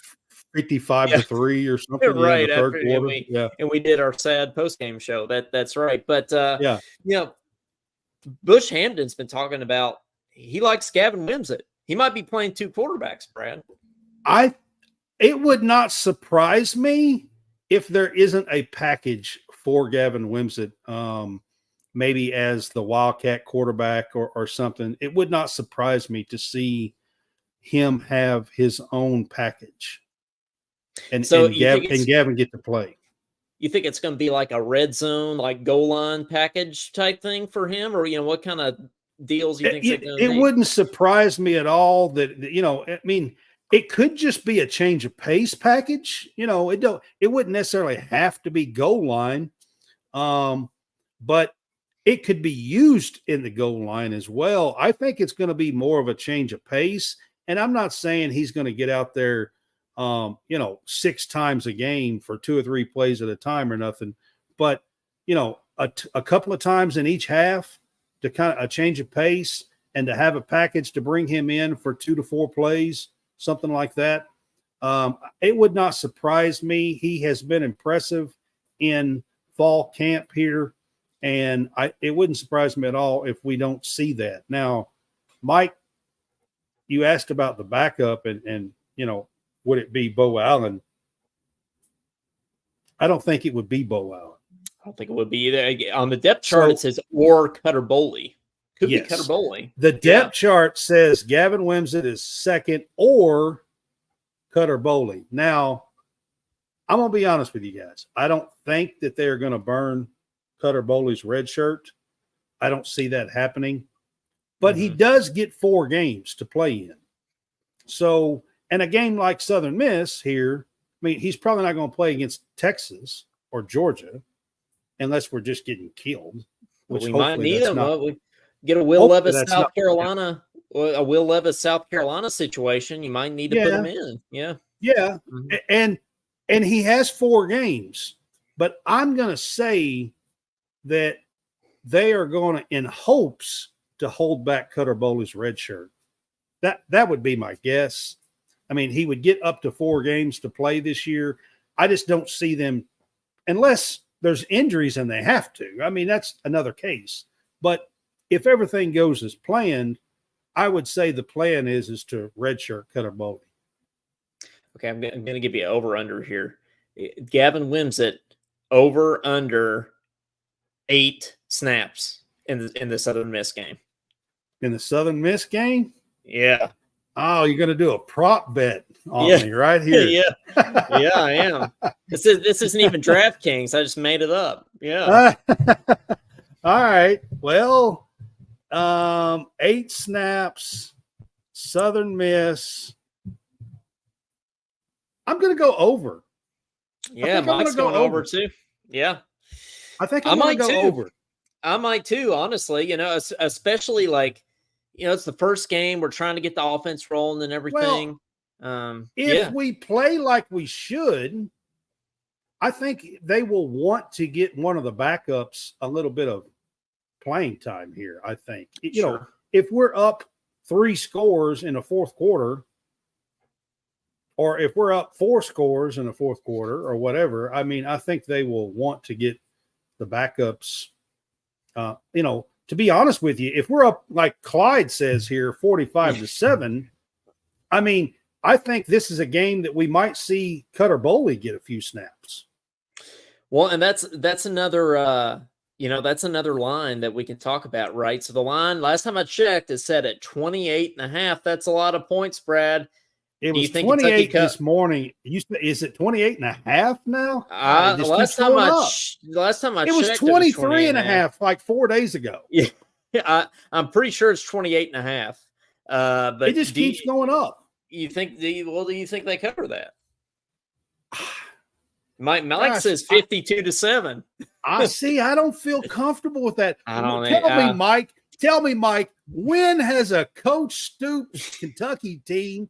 55-3 or something, right? The third quarter, and we did our sad post game show. That's right. But Bush Hamden's been talking about he likes Gavin Wimsatt. He might be playing two quarterbacks, Brad. It would not surprise me if there isn't a package for Gavin Wimsatt, maybe as the Wildcat quarterback or something. It would not surprise me to see him have his own package, and Gavin get to play. You think it's going to be like a red zone, like goal line package type thing for him, or what kind of deals you think it wouldn't surprise me at all that I mean, it could just be a change of pace package. It wouldn't necessarily have to be goal line, but it could be used in the goal line as well. I think it's going to be more of a change of pace, and I'm not saying he's going to get out there 6 times a game for 2 or 3 plays at a time or nothing, but a couple of times in each half to kind of a change of pace, and to have a package to bring him in for 2 to 4 plays, something like that. It would not surprise me. He has been impressive in fall camp here, and it wouldn't surprise me at all if we don't see that. Now, Mike, you asked about the backup and would it be Bo Allen? I don't think it would be Bo Allen. I don't think it would be either. On the depth chart, it says or Cutter Boley. Could be Cutter Boley. The depth chart says Gavin Wimsatt is second or Cutter Boley. Now, I'm going to be honest with you guys. I don't think that they're going to burn Cutter Boley's red shirt. I don't see that happening. But he does get 4 games to play in. So, and a game like Southern Miss here, I mean, he's probably not going to play against Texas or Georgia unless we're just getting killed. Which we might need him. We get a Will Levis South Carolina situation. You might need to put him in. Yeah. Yeah. Mm-hmm. And he has 4 games, but I'm going to say that they are going to, in hopes, to hold back Cutter Boley's red shirt. That would be my guess. I mean, he would get up to 4 games to play this year. I just don't see them, unless there's injuries and they have to. I mean, that's another case. But if everything goes as planned, I would say the plan is to redshirt Cutter Boley. Okay, I'm going to give you an over-under here. Gavin Wimsatt, over-under 8 snaps in the Southern Miss game. In the Southern Miss game? Yeah. Oh, you're going to do a prop bet on me right here. Yeah, I am. This isn't even DraftKings. I just made it up. Yeah. All right. Well, 8 snaps, Southern Miss. I'm going to go over. Yeah, Mike's going over too. Yeah. I think I'm going to go over. I might too, honestly. Especially like, it's the first game. We're trying to get the offense rolling and everything. If we play like we should, I think they will want to get one of the backups a little bit of playing time here, I think. Sure. If we're up 3 scores in the fourth quarter, or if we're up 4 scores in the fourth quarter or whatever, I mean, I think they will want to get the backups, to be honest with you, if we're up, like Clyde says here, 45-7, I mean, I think this is a game that we might see Cutter Boley get a few snaps. Well, and that's another, that's another line that we can talk about, right? So the line, last time I checked, is set at 28.5. That's a lot of points, Brad. It was 28 this morning. Is it 28.5 now? Last time I checked, it was 23.5 like 4 days ago. Yeah, I'm pretty sure it's 28.5. But it just keeps going up. You think do you think they cover that? Mike says 52-7. I see. I don't feel comfortable with that. Tell me, Mike, when has a Coach Stoops Kentucky team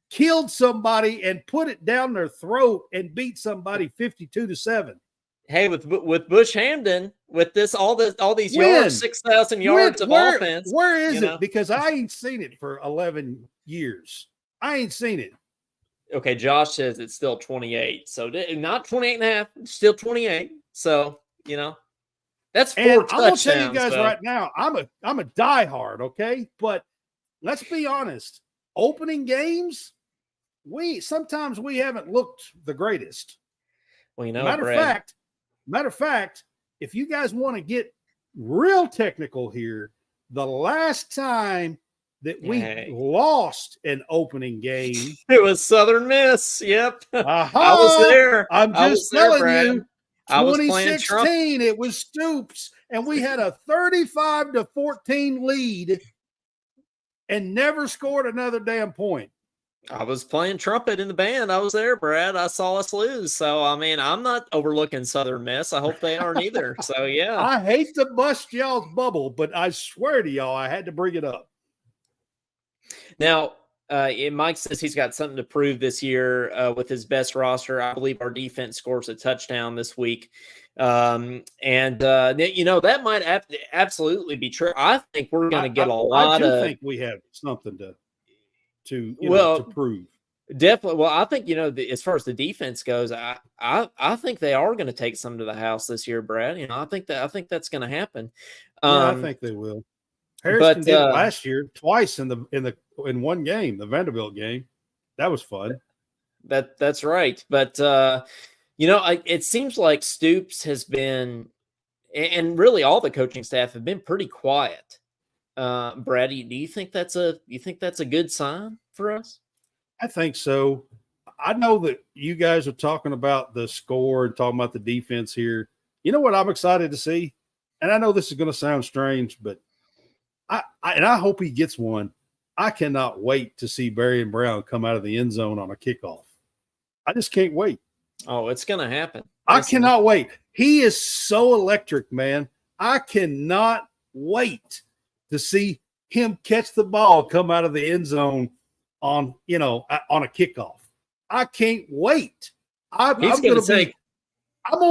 killed somebody and put it down their throat and beat somebody 52-7. Hey, with Bush Hamden, with all these yards, 6,000 yards of offense. Where is it? Because I ain't seen it for 11 years. I ain't seen it. Okay, Josh says it's still 28. So not 28 and a half, still 28. So, that's 4 touchdowns. I'm going to tell you guys right now, I'm a diehard, okay? But let's be honest. Opening games, sometimes we haven't looked the greatest. Well, Matter of fact, if you guys want to get real technical here, the last time that we lost an opening game, it was Southern Miss. Yep. I was there. I'm just telling you. 2016, it was Stoops, and we had a 35-14 lead and never scored another damn point. I was playing trumpet in the band. I was there, Brad. I saw us lose. So, I mean, I'm not overlooking Southern Miss. I hope they aren't either. So, yeah. I hate to bust y'all's bubble, but I swear to y'all, I had to bring it up. Now, Mike says he's got something to prove this year with his best roster. I believe our defense scores a touchdown this week. That might absolutely be true. I think we're going to get a lot of. I think we have something to prove. Definitely. Well, I think, as far as the defense goes, I think they are going to take some to the house this year, Brad. I think that's going to happen. I think they will. Harrison did it last year twice in one game, the Vanderbilt game. That was fun. That's right. But it seems like Stoops has been, and really all the coaching staff have been pretty quiet. Brad, do you think that's a good sign for us? I think so. I know that you guys are talking about the score and talking about the defense here. You know what I'm excited to see? And I know this is going to sound strange, but I hope he gets one. I cannot wait to see Barry and Brown come out of the end zone on a kickoff. I just can't wait. Oh, it's going to happen. I cannot wait. He is so electric, man. I cannot wait to see him catch the ball, come out of the end zone on a kickoff. I can't wait. I'm going to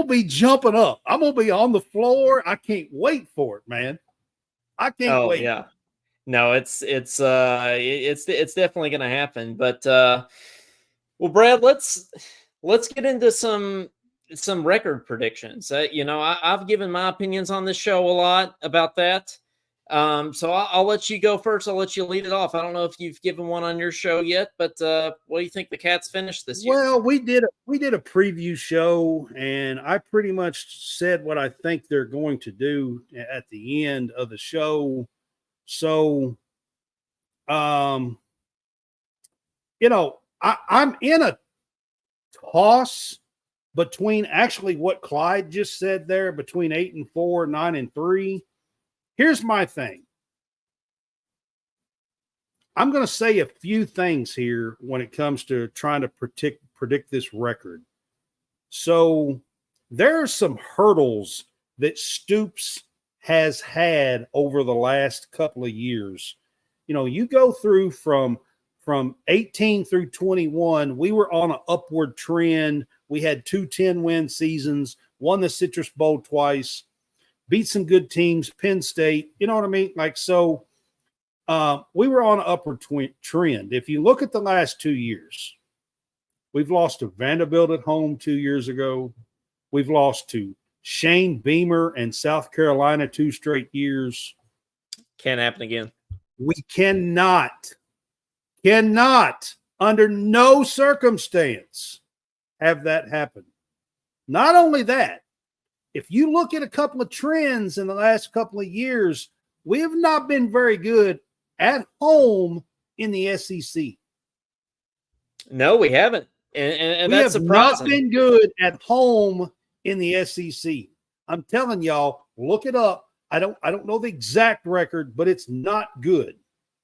be jumping up. I'm going to be on the floor. I can't wait for it, man. I can't wait. Yeah. No, it's definitely going to happen. But well, Brad, let's get into some record predictions. I've given my opinions on this show a lot about that. So I'll let you go first. I'll let you lead it off. I don't know if you've given one on your show yet, but what do you think the Cats finished this year? Well, we did a preview show, and I pretty much said what I think they're going to do at the end of the show. So, I'm in a toss between actually what Clyde just said there, between 8-4, 9-3. Here's my thing. I'm going to say a few things here when it comes to trying to predict this record. So there are some hurdles that Stoops has had over the last couple of years. You go through from 18 through 21, we were on an upward trend. We had 2 10-win seasons, won the Citrus Bowl twice, beat some good teams, Penn State, you know what I mean? We were on an upward trend. If you look at the last 2 years, we've lost to Vanderbilt at home 2 years ago. We've lost to Shane Beamer and South Carolina 2 straight years. Can't happen again. We cannot, under no circumstance, have that happen. Not only that, if you look at a couple of trends in the last couple of years, we have not been very good at home in the SEC. No, we haven't. And that's surprising. We have not been good at home in the SEC. I'm telling y'all, look it up. I don't know the exact record, but it's not good.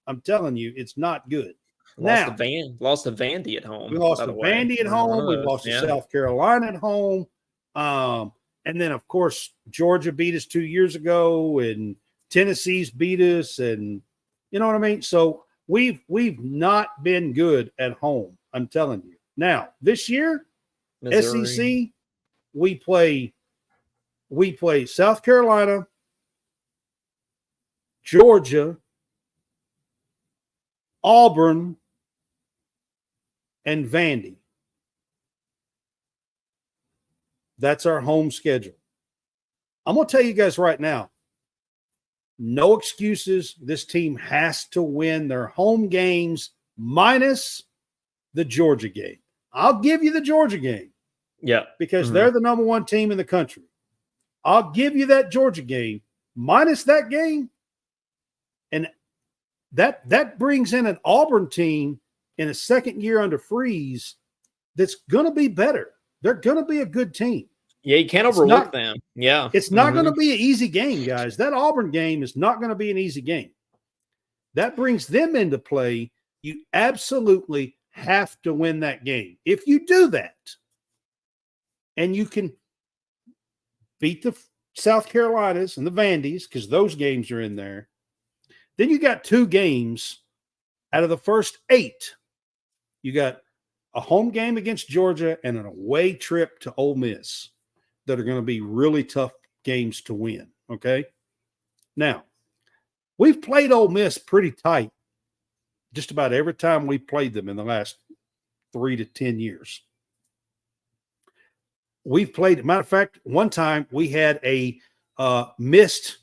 I'm telling you, it's not good. Lost to Vandy at home. We lost to Vandy at home. We lost to South Carolina at home. And then, of course, Georgia beat us 2 years ago, and Tennessee's beat us, and you know what I mean? So we've not been good at home. I'm telling you. Now this year, Missouri. SEC, we play South Carolina, Georgia, Auburn, and Vandy. That's our home schedule. I'm going to tell you guys right now, no excuses. This team has to win their home games minus the Georgia game. I'll give you the Georgia game. Yeah. Because they're the number one team in the country. I'll give you that Georgia game minus that game. And that brings in an Auburn team in a second year under Freeze that's going to be better. They're going to be a good team. Yeah, you can't overlook them. Yeah. It's not going to be an easy game, guys. That Auburn game is not going to be an easy game. That brings them into play. You absolutely have to win that game. If you do that, and you can beat the South Carolinas and the Vandies, because those games are in there, then you got 2 games out of the first 8. You got a home game against Georgia and an away trip to Ole Miss that are going to be really tough games to win, okay? Now, we've played Ole Miss pretty tight just about every time we played them in the last 3 to 10 years. We've played, matter of fact, one time we had a missed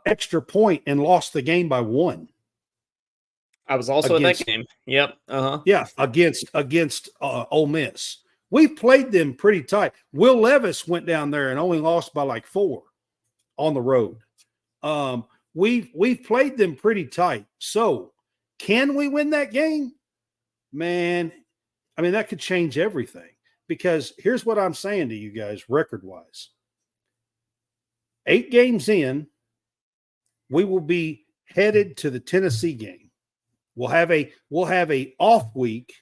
extra point and lost the game by 1. I was also in that game. Yep. Yeah, against Ole Miss. We've played them pretty tight. Will Levis went down there and only lost by like 4 on the road. We've played them pretty tight. So can we win that game? Man, I mean, that could change everything. Because here's what I'm saying to you guys, record-wise. 8 games in, we will be headed to the Tennessee game. We'll have a off week,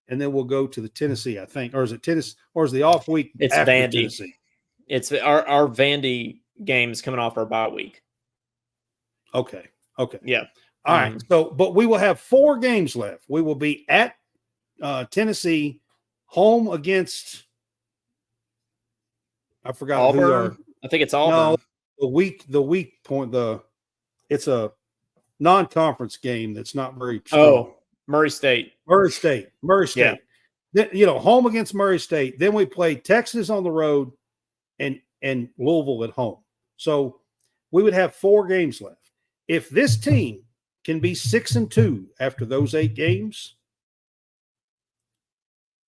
and then we'll go to the Tennessee, I think. Or is it Tennessee? Or is the off week it's after Vandy. Tennessee? It's our Vandy games coming off our bye week. Okay. Yeah. All right. So, but we will have 4 games left. We will be at Tennessee, home against I forgot Auburn. who are. I think it's Auburn. No, the weak point. It's a non-conference game that's not very strong. Oh, Murray State. Yeah. Then, home against Murray State. Then we play Texas on the road and Louisville at home. So we would have 4 games left. If this team can be 6-2 after those 8 games,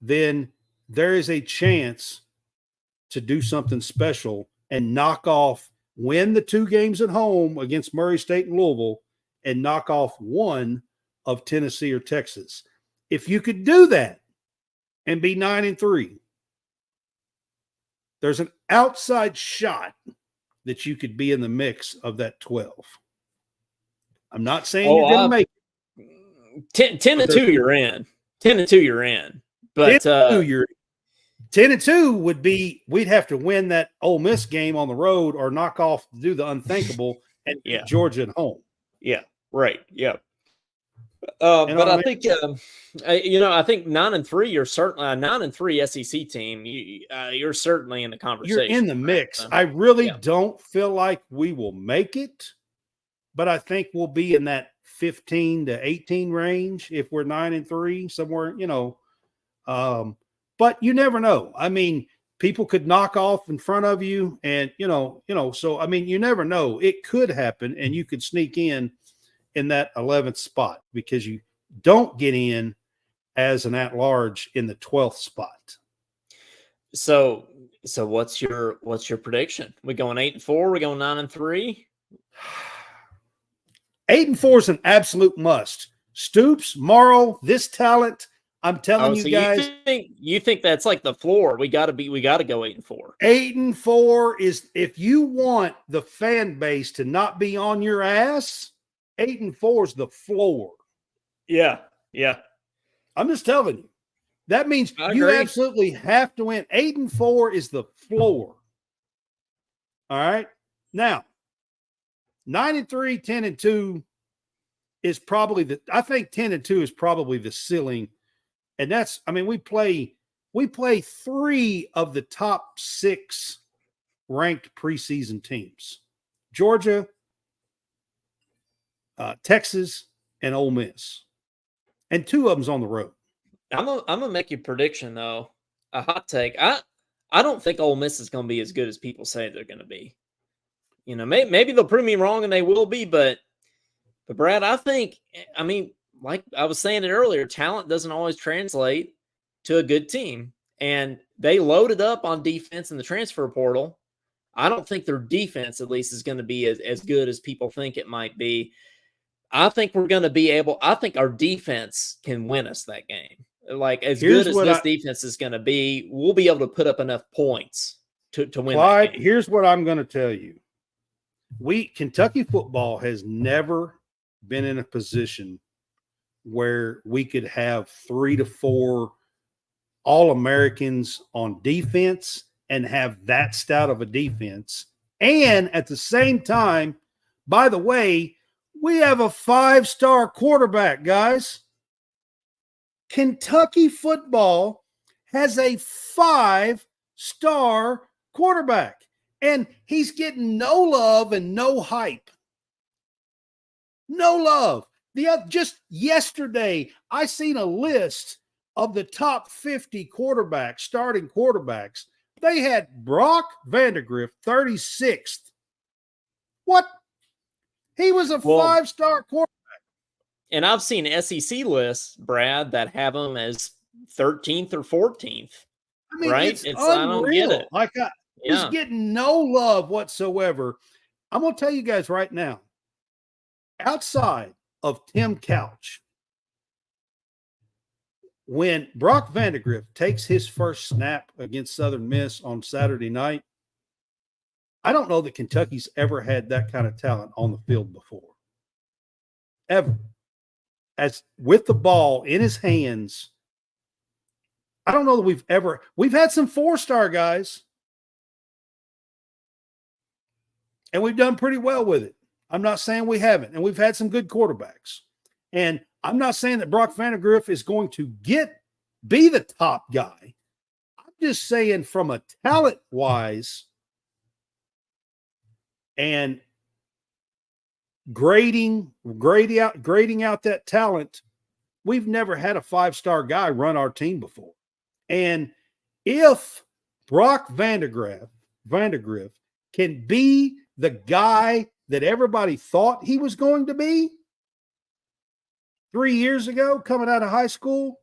then there is a chance to do something special and win the 2 games at home against Murray State and Louisville and knock off 1 of Tennessee or Texas. If you could do that and be 9-3, there's an outside shot that you could be in the mix of that 12. I'm not saying you're going to make it. 10-2, you're in. 10-2, you're in. But 10-2 would be we'd have to win that Ole Miss game on the road or knock off, do the unthinkable, and beat Georgia at home. Yeah, right. Yeah. But I think I think 9-3. You're certainly a 9-3 SEC team. You're certainly in the conversation. You're in the mix. I really don't feel like we will make it, but I think we'll be in that 15 to 18 range if we're 9-3 somewhere. But you never know. I mean, people could knock off in front of you, and So I mean, you never know. It could happen, and you could sneak in that 11th spot because you don't get in as an at-large in the 12th spot. So what's your prediction? We going 8-4? We going 9-3? 8-4 is an absolute must. Stoops, Morrow, this talent. I'm telling you guys. You think that's like the floor? We got to go 8-4. 8-4 is, if you want the fan base to not be on your ass, 8-4 is the floor. Yeah. I'm just telling you. That means you absolutely have to win. 8-4 is the floor. All right. Now, 9-3, 10-2. is probably I think 10-2 is probably the ceiling. And that's, I mean, we play 3 of the top 6 ranked preseason teams: Georgia, Texas, and Ole Miss. And 2 of them's on the road. I'm gonna make you a prediction though, a hot take. I don't think Ole Miss is gonna be as good as people say they're gonna be. You know, maybe they'll prove me wrong, and they will be. But Brad, I think, I mean, like I was saying it earlier, talent doesn't always translate to a good team, and they loaded up on defense in the transfer portal. I don't think their defense, at least, is going to be as good as people think it might be. I think we're going to be able. I think our defense can win us that game. Like, as good as this defense is going to be, we'll be able to put up enough points to win Clyde, that game. Here's what I'm going to tell you. Kentucky football has never been in a position where we could have 3 to 4 All-Americans on defense and have that stout of a defense. And at the same time, by the way, we have a 5-star quarterback, guys. Kentucky football has a 5-star quarterback, and he's getting no love and no hype. No love. Just yesterday, I seen a list of the top 50 quarterbacks, starting quarterbacks. They had Brock Vandagriff, 36th. What? He was a 5-star quarterback. And I've seen SEC lists, Brad, that have him as 13th or 14th. I mean, right? It's unreal. I don't get it. He's getting no love whatsoever. I'm going to tell you guys right now, outside of Tim Couch, when Brock Vandagriff takes his first snap against Southern Miss on Saturday night, I don't know that Kentucky's ever had that kind of talent on the field before. Ever. As with the ball in his hands, I don't know that we've had some 4-star guys, and we've done pretty well with it. I'm not saying we haven't, and we've had some good quarterbacks. And I'm not saying that Brock Vandagriff is going to be the top guy. I'm just saying from a talent-wise and grading out that talent, we've never had a 5-star guy run our team before. And if Brock Vandagriff can be the guy that everybody thought he was going to be 3 years ago coming out of high school,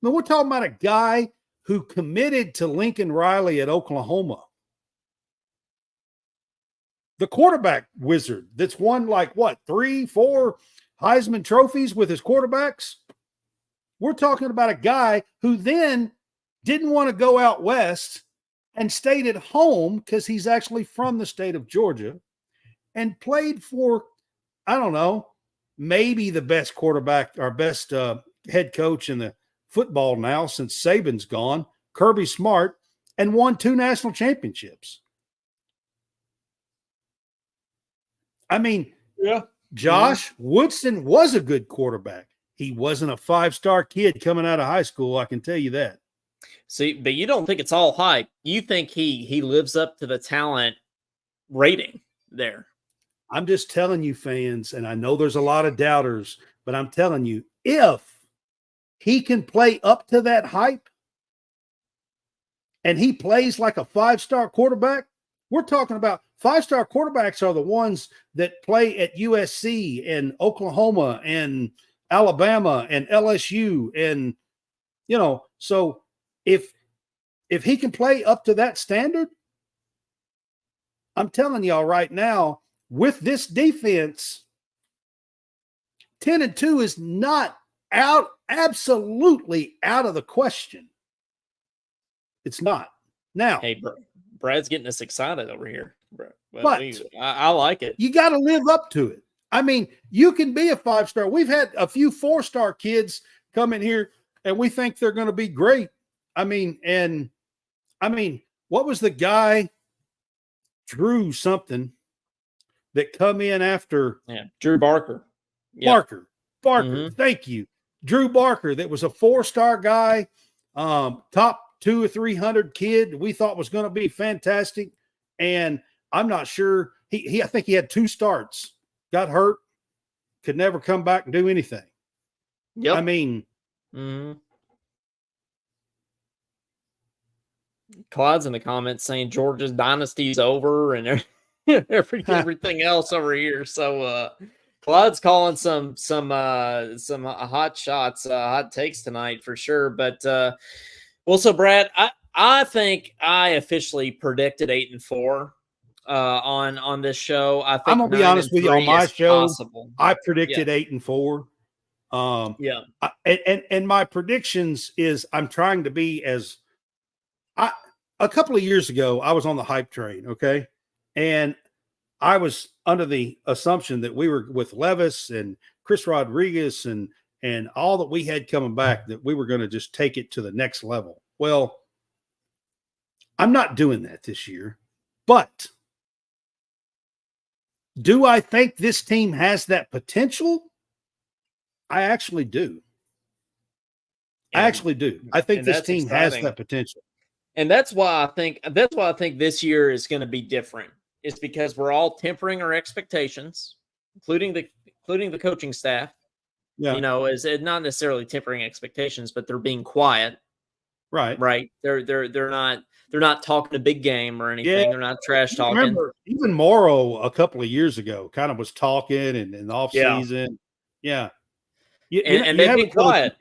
I mean, we're talking about a guy who committed to Lincoln Riley at Oklahoma. The quarterback wizard that's won 3-4 Heisman trophies with his quarterbacks. We're talking about a guy who then didn't want to go out west and stayed at home because he's actually from the state of Georgia and played for, I don't know, maybe the best quarterback or best head coach in the football now since Saban's gone, Kirby Smart, and won 2 national championships. I mean, Josh Woodson was a good quarterback. He wasn't a 5-star kid coming out of high school, I can tell you that. See, but you don't think it's all hype. You think he lives up to the talent rating there. I'm just telling you, fans, and I know there's a lot of doubters, but I'm telling you, if he can play up to that hype and he plays like a 5-star quarterback, we're talking about 5-star quarterbacks are the ones that play at USC and Oklahoma and Alabama and LSU. And, so if he can play up to that standard, I'm telling y'all right now, with this defense, 10-2 is not absolutely out of the question. It's not. Now, hey, Brad's getting us excited over here. But I like it. You got to live up to it. I mean, you can be a 5-star. We've had a few 4-star kids come in here, and we think they're going to be great. I mean, what was the guy, Drew something, that come in after? Yeah, Drew Barker. Yep. Barker. Barker, thank you. Drew Barker, that was a 4-star guy, top 200 or 300 kid we thought was going to be fantastic. And I'm not sure. I think he had 2 starts, got hurt, could never come back and do anything. Yep. I mean, Claude's in the comments saying Georgia's dynasty's over and everything else over here. So Claude's calling some hot shots, hot takes tonight for sure. But well, so Brad, I think I officially predicted 8-4 on this show. I think I'm gonna be honest with you, on my show, possible. I predicted 8-4. And my predictions is I'm trying to be as a couple of years ago, I was on the hype train, okay? And I was under the assumption that we were with Levis and Chris Rodriguez and all that we had coming back, that we were going to just take it to the next level. Well, I'm not doing that this year, but do I think this team has that potential? I actually do. I actually do. I think this team has that potential. And that's why I think this year is going to be different. It's because we're all tempering our expectations, including the coaching staff. Yeah. You know, is it not necessarily tempering expectations, but they're being quiet. Right. Right. They're not talking a big game or anything. Yeah. They're not trash talking. Remember, even Morrow a couple of years ago kind of was talking in the off season. Yeah. And they've been quiet.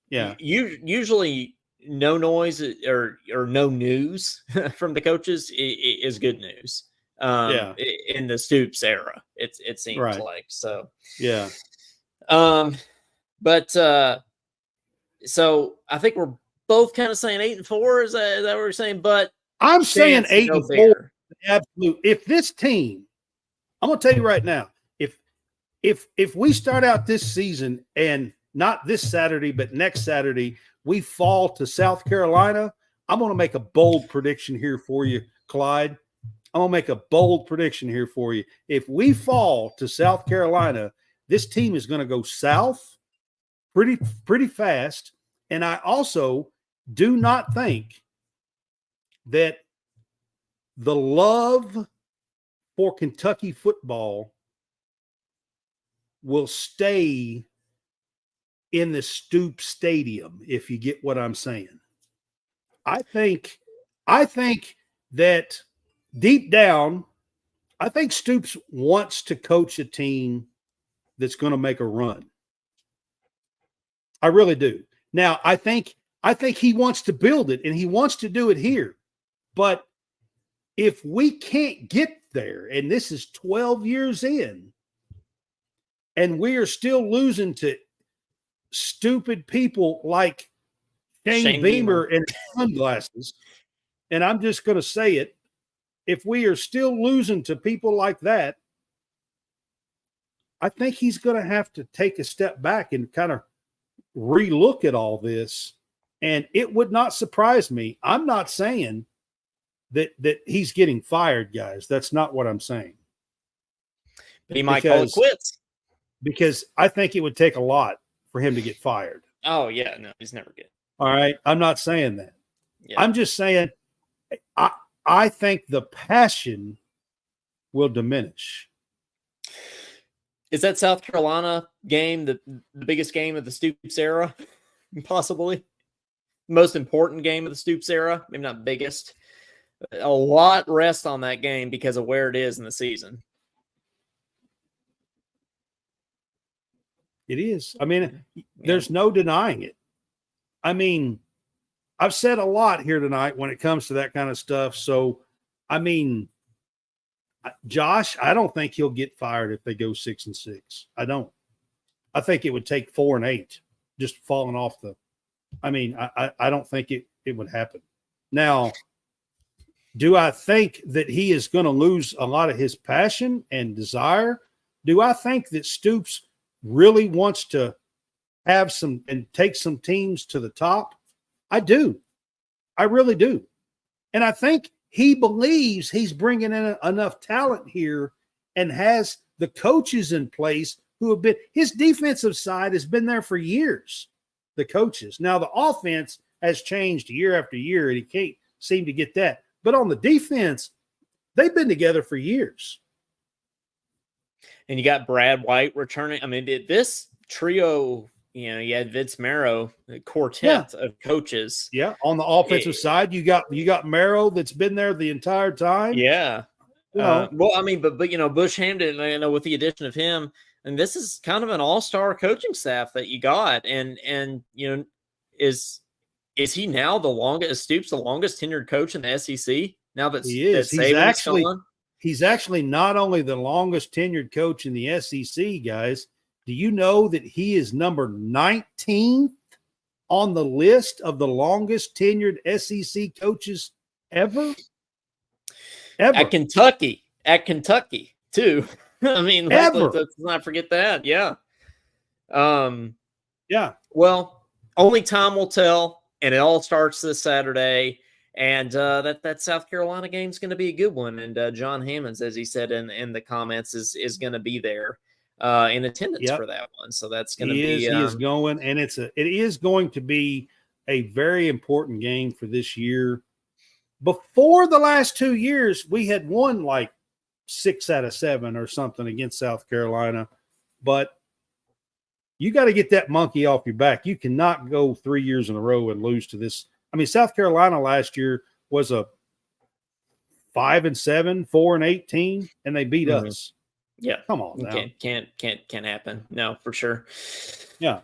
Yeah. Usually no noise or no news from the coaches is good news. In the Stoops era, it seems like so. Yeah. But so I think we're both kind of saying 8-4. Is that what we're saying? But I'm saying 8-4. Absolute. If this team, I'm gonna tell you right now, if we start out this season and not this Saturday, but next Saturday, we fall to South Carolina, I'm going to make a bold prediction here for you, Clyde. I'm going to make a bold prediction here for you. If we fall to South Carolina, this team is going to go south pretty fast. And I also do not think that the love for Kentucky football will stay in the Stoops Stadium, if you get what I'm saying. I think that deep down, I think Stoops wants to coach a team that's going to make a run. I really do. Now, I think he wants to build it, and he wants to do it here. But if we can't get there, and this is 12 years in, and we are still losing to stupid people like Shane Beamer and sunglasses, and I'm just going to say it, if we are still losing to people like that, I think he's going to have to take a step back and kind of relook at all this. And it would not surprise me. I'm not saying that he's getting fired, guys. That's not what I'm saying. But he might call it quits. Because I think it would take a lot for him to get fired. Oh, yeah. No, he's never good. All right. I'm not saying that. Yeah. I'm just saying I think the passion will diminish. Is that South Carolina game the biggest game of the Stoops era? Possibly. Most important game of the Stoops era? Maybe not biggest. A lot rests on that game because of where it is in the season. It is. I mean, there's no denying it. I mean, I've said a lot here tonight when it comes to that kind of stuff. So, I mean, Josh, I don't think he'll get fired if they go 6-6. I don't. I think it would take 4 and 8 just falling off the. I mean, I don't think it would happen. Now, do I think that he is going to lose a lot of his passion and desire? Do I think that Stoops really wants to have some and take some teams to the top? I do. I really do. And I think he believes he's bringing in enough talent here and has the coaches in place who have been – his defensive side has been there for years, the coaches. Now, the offense has changed year after year, and he can't seem to get that. But on the defense, they've been together for years. And you got Brad White returning. I mean, this trio, you had Vince Marrow, the quartet of coaches. Yeah, on the offensive side, you got Marrow that's been there the entire time. Yeah. Well, I mean, but Bush Hampton, with the addition of him, and this is kind of an all-star coaching staff that you got, and is he now Stoops the longest tenured coach in the SEC? Now that he is, he's actually not only the longest tenured coach in the SEC, guys. Do you know that he is number 19 on the list of the longest tenured SEC coaches ever? At Kentucky too. I mean, let's not forget that. Yeah. Well, only time will tell, and it all starts this Saturday. And that South Carolina game is going to be a good one. And John Hammonds, as he said in the comments, is going to be there in attendance for that one. So that's going to be. He is going, and it is going to be a very important game for this year. Before the last 2 years, we had won like 6 out of 7 or something against South Carolina, but you got to get that monkey off your back. You cannot go 3 years in a row and lose to this. I mean, South Carolina last year was a 5-7, 4-18, and they beat us. Yeah, come on, now. Can't happen. No, for sure. Yeah.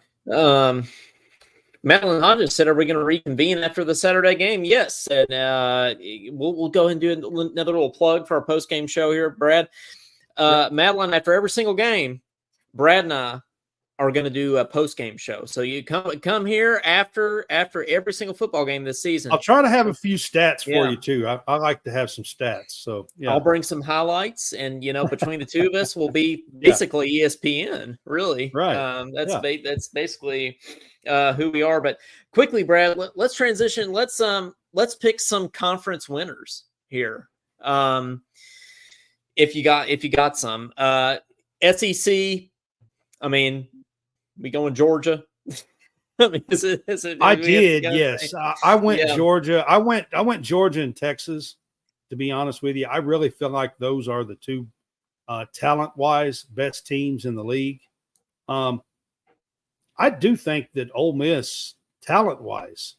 Madeline Hodges said, "Are we going to reconvene after the Saturday game?" Yes, and we'll go ahead and do another little plug for our post game show here, Brad. Madeline, after every single game, Brad and I are going to do a post-game show. So you come here after every single football game this season. I'll try to have a few stats for you too. I like to have some stats. So I'll bring some highlights, and between the two of us, we'll be basically ESPN. Really, right? That's basically who we are. But quickly, Brad, let's transition. Let's pick some conference winners here. If you got some SEC, I mean. We going Georgia? I mean, I did, yes. I went Georgia. I went Georgia and Texas. To be honest with you, I really feel like those are the two talent-wise best teams in the league. I do think that Ole Miss, talent-wise,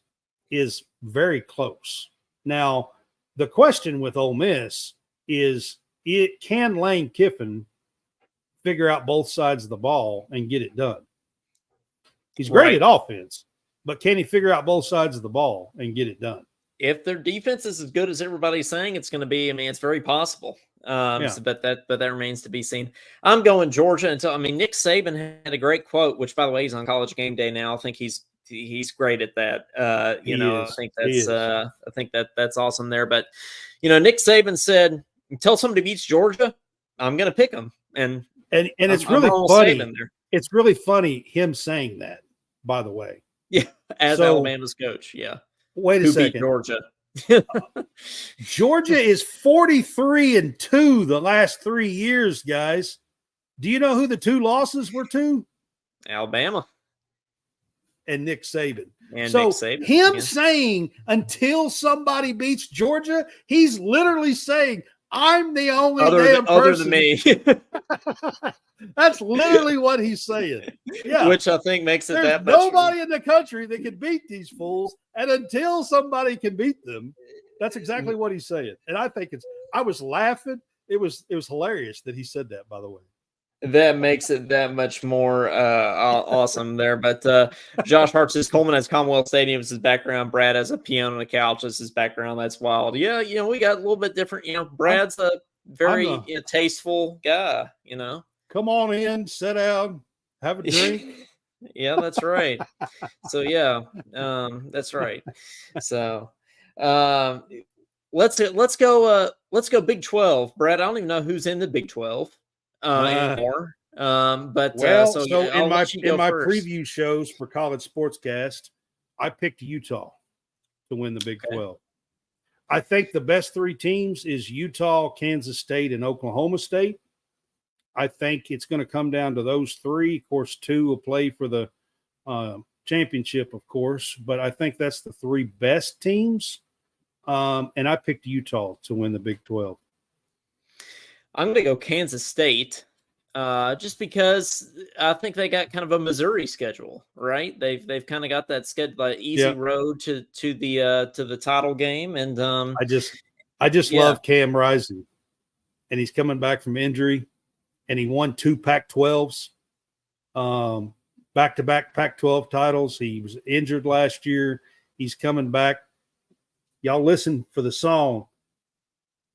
is very close. Now, the question with Ole Miss is, can Lane Kiffin figure out both sides of the ball and get it done? He's great at offense, but can he figure out both sides of the ball and get it done? If their defense is as good as everybody's saying it's going to be, I mean, it's very possible. But that remains to be seen. I'm going Georgia until, Nick Saban had a great quote, which by the way, he's on College Game Day now. I think he's great at that. I think that's awesome there. But Nick Saban said, until somebody beats Georgia, I'm going to pick them. And it's really funny. It's really funny him saying that, by the way. Yeah, as Alabama's coach. Yeah. Wait a second. Beat Georgia. Georgia is 43-2 the last 3 years, guys. Do you know who the 2 losses were to? Alabama. And Nick Saban. Him saying until somebody beats Georgia, he's literally saying, I'm the only damn person. Other than me. That's literally what he's saying. Yeah. Which I think makes it that much. There's nobody in the country that can beat these fools. And until somebody can beat them, that's exactly what he's saying. And I think I was laughing. It was hilarious that he said that, by the way. That makes it that much more awesome there. But Josh Hart says Coleman has Commonwealth Stadium as his background. Brad has a piano on a couch as his background. That's wild. Yeah, we got a little bit different. Brad's a very tasteful guy, Come on in, sit down, have a drink. Yeah, that's right. So, that's right. So, let's go Big 12. Brad, I don't even know who's in the Big 12 anymore. In my preview shows for College Sportscast, I picked Utah to win the Big 12. I think the best 3 teams is Utah, Kansas State, and Oklahoma State. I think it's going to come down to those three. Of course, two will play for the championship, of course, but I think that's the three best teams. And I picked Utah to win the Big 12. I'm going to go Kansas State, just because I think they got kind of a Missouri schedule, right? They've kind of got that schedule, easy road to the title game, and I just love Cam Rising, and he's coming back from injury, and he won 2 Pac-12s, back-to-back Pac-12 titles. He was injured last year. He's coming back. Y'all listen for the song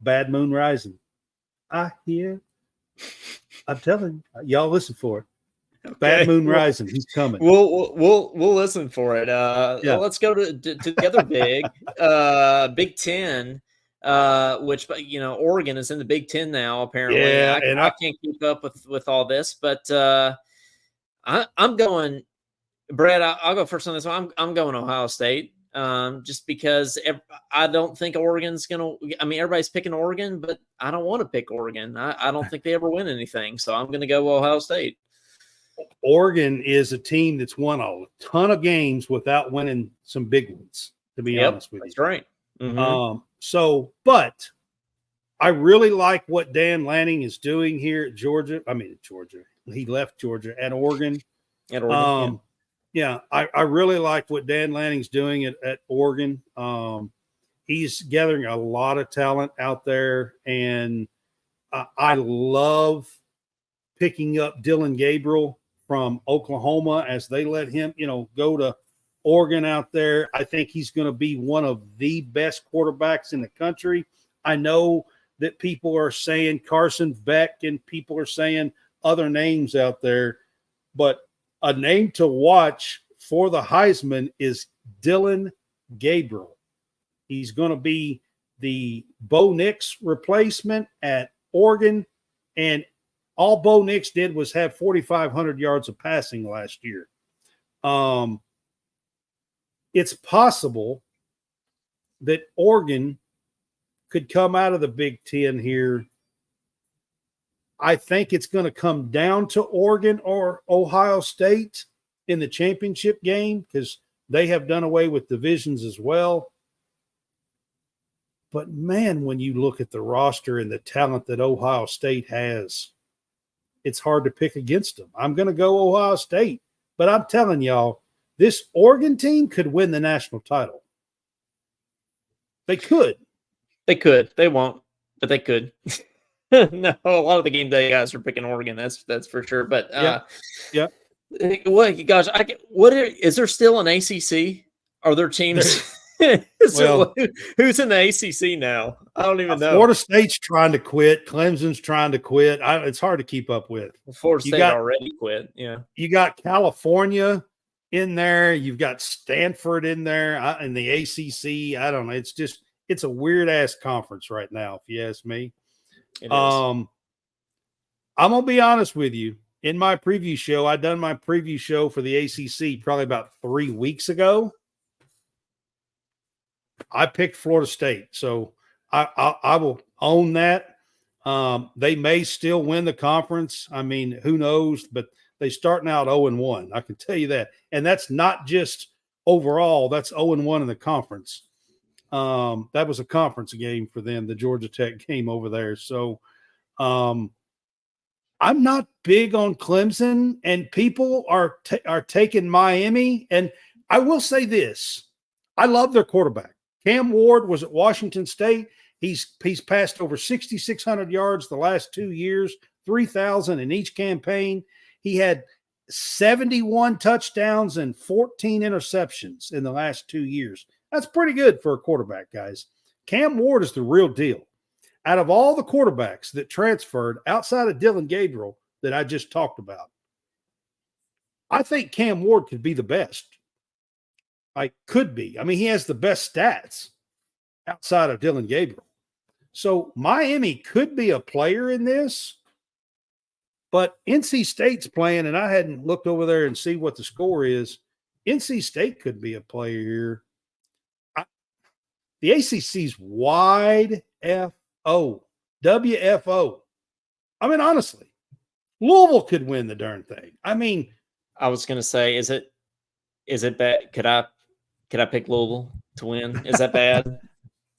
"Bad Moon Rising." I hear. I'm telling y'all, listen for it. Okay. Bad Moon Rising. He's coming. We'll listen for it. Let's go to the other Big Ten, which Oregon is in the Big Ten now. Apparently, yeah, I can't keep up with all this, but I'm going. Brad, I'll go first on this one. I'm going Ohio State. Just because I don't think Oregon's going to – I mean, everybody's picking Oregon, but I don't want to pick Oregon. I don't think they ever win anything, so I'm going to go Ohio State. Oregon is a team that's won a ton of games without winning some big ones, to be honest with you. That's right. Mm-hmm. But I really like what Dan Lanning is doing here at Georgia. He left Georgia at Oregon. Yeah, I really like what Dan Lanning's doing at Oregon. He's gathering a lot of talent out there, and I love picking up Dylan Gabriel from Oklahoma as they let him, go to Oregon out there. I think he's going to be one of the best quarterbacks in the country. I know that people are saying Carson Beck and people are saying other names out there, but a name to watch for the Heisman is Dylan Gabriel. He's going to be the Bo Nix replacement at Oregon, and all Bo Nix did was have 4,500 yards of passing last year. It's possible that Oregon could come out of the Big Ten here. I think it's going to come down to Oregon or Ohio State in the championship game because they have done away with divisions as well. But, man, when you look at the roster and the talent that Ohio State has, it's hard to pick against them. I'm going to go Ohio State. But I'm telling y'all, this Oregon team could win the national title. They could. They could. They won't, but they could. No, a lot of the game day guys are picking Oregon. That's for sure. But yeah. What, gosh, is there still an ACC? Are there teams? Who's in the ACC now? I don't even know. Florida State's trying to quit. Clemson's trying to quit. It's hard to keep up with. Florida State already quit. Yeah, you got California in there. You've got Stanford in there in the ACC. I don't know. It's a weird ass conference right now, if you ask me. It is. I'm gonna be honest with you. In my preview show, I done my preview show for the ACC probably about 3 weeks ago. I picked Florida State, so I will own that. They may still win the conference. I mean, who knows? But they starting out 0-1. I can tell you that, and that's not just overall. That's 0-1 in the conference. That was a conference game for them, the Georgia Tech game over there. So I'm not big on Clemson, and people are taking Miami. And I will say this. I love their quarterback. Cam Ward was at Washington State. He's passed over 6,600 yards the last 2 years, 3,000 in each campaign. He had 71 touchdowns and 14 interceptions in the last 2 years. That's pretty good for a quarterback, guys. Cam Ward is the real deal. Out of all the quarterbacks that transferred outside of Dylan Gabriel that I just talked about, I think Cam Ward could be the best. Could be. I mean, he has the best stats outside of Dylan Gabriel. So Miami could be a player in this, but NC State's playing, and I hadn't looked over there and see what the score is. NC State could be a player here. The ACC's wide WFO. I mean, honestly, Louisville could win the darn thing. I mean, I was going to say, is it bad? Could I pick Louisville to win? Is that bad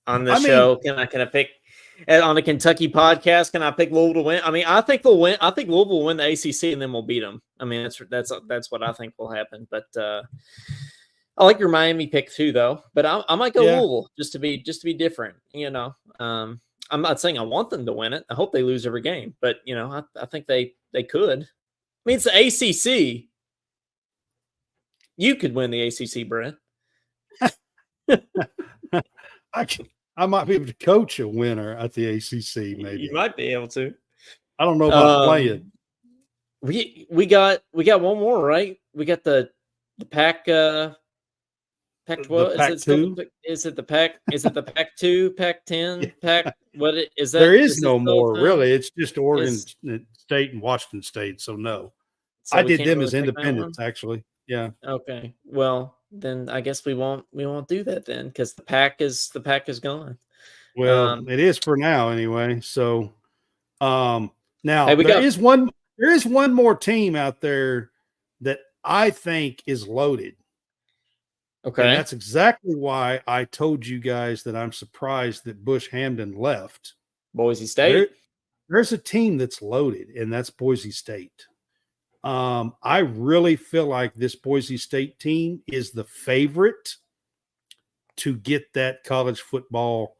on this show? Can I pick on the Kentucky podcast? Can I pick Louisville to win? I mean, I think they'll win. I think Louisville will win the ACC and then we'll beat them. I mean, that's what I think will happen. But I like your Miami pick too, though. But I might go Louisville just to be different. I'm not saying I want them to win it. I hope they lose every game, but I think they could. I mean, it's the ACC. You could win the ACC, Brent. I might be able to coach a winner at the ACC. Maybe you might be able to. I don't know about playing. We got one more, right? We got the Pac. Pac-12. Is it the Pac? Is it the Pac-2, Pac-10, Pac? What is that? There is no more, really. It's just Oregon State and Washington State. So no, I did them as independents, actually. Yeah. Okay. Well, then I guess we won't do that then because the Pac is gone. Well, it is for now anyway. So now there is one more team out there that I think is loaded. Okay. And that's exactly why I told you guys that I'm surprised that Bush Hamdan left. Boise State. There's a team that's loaded, and that's Boise State. I really feel like this Boise State team is the favorite to get that college football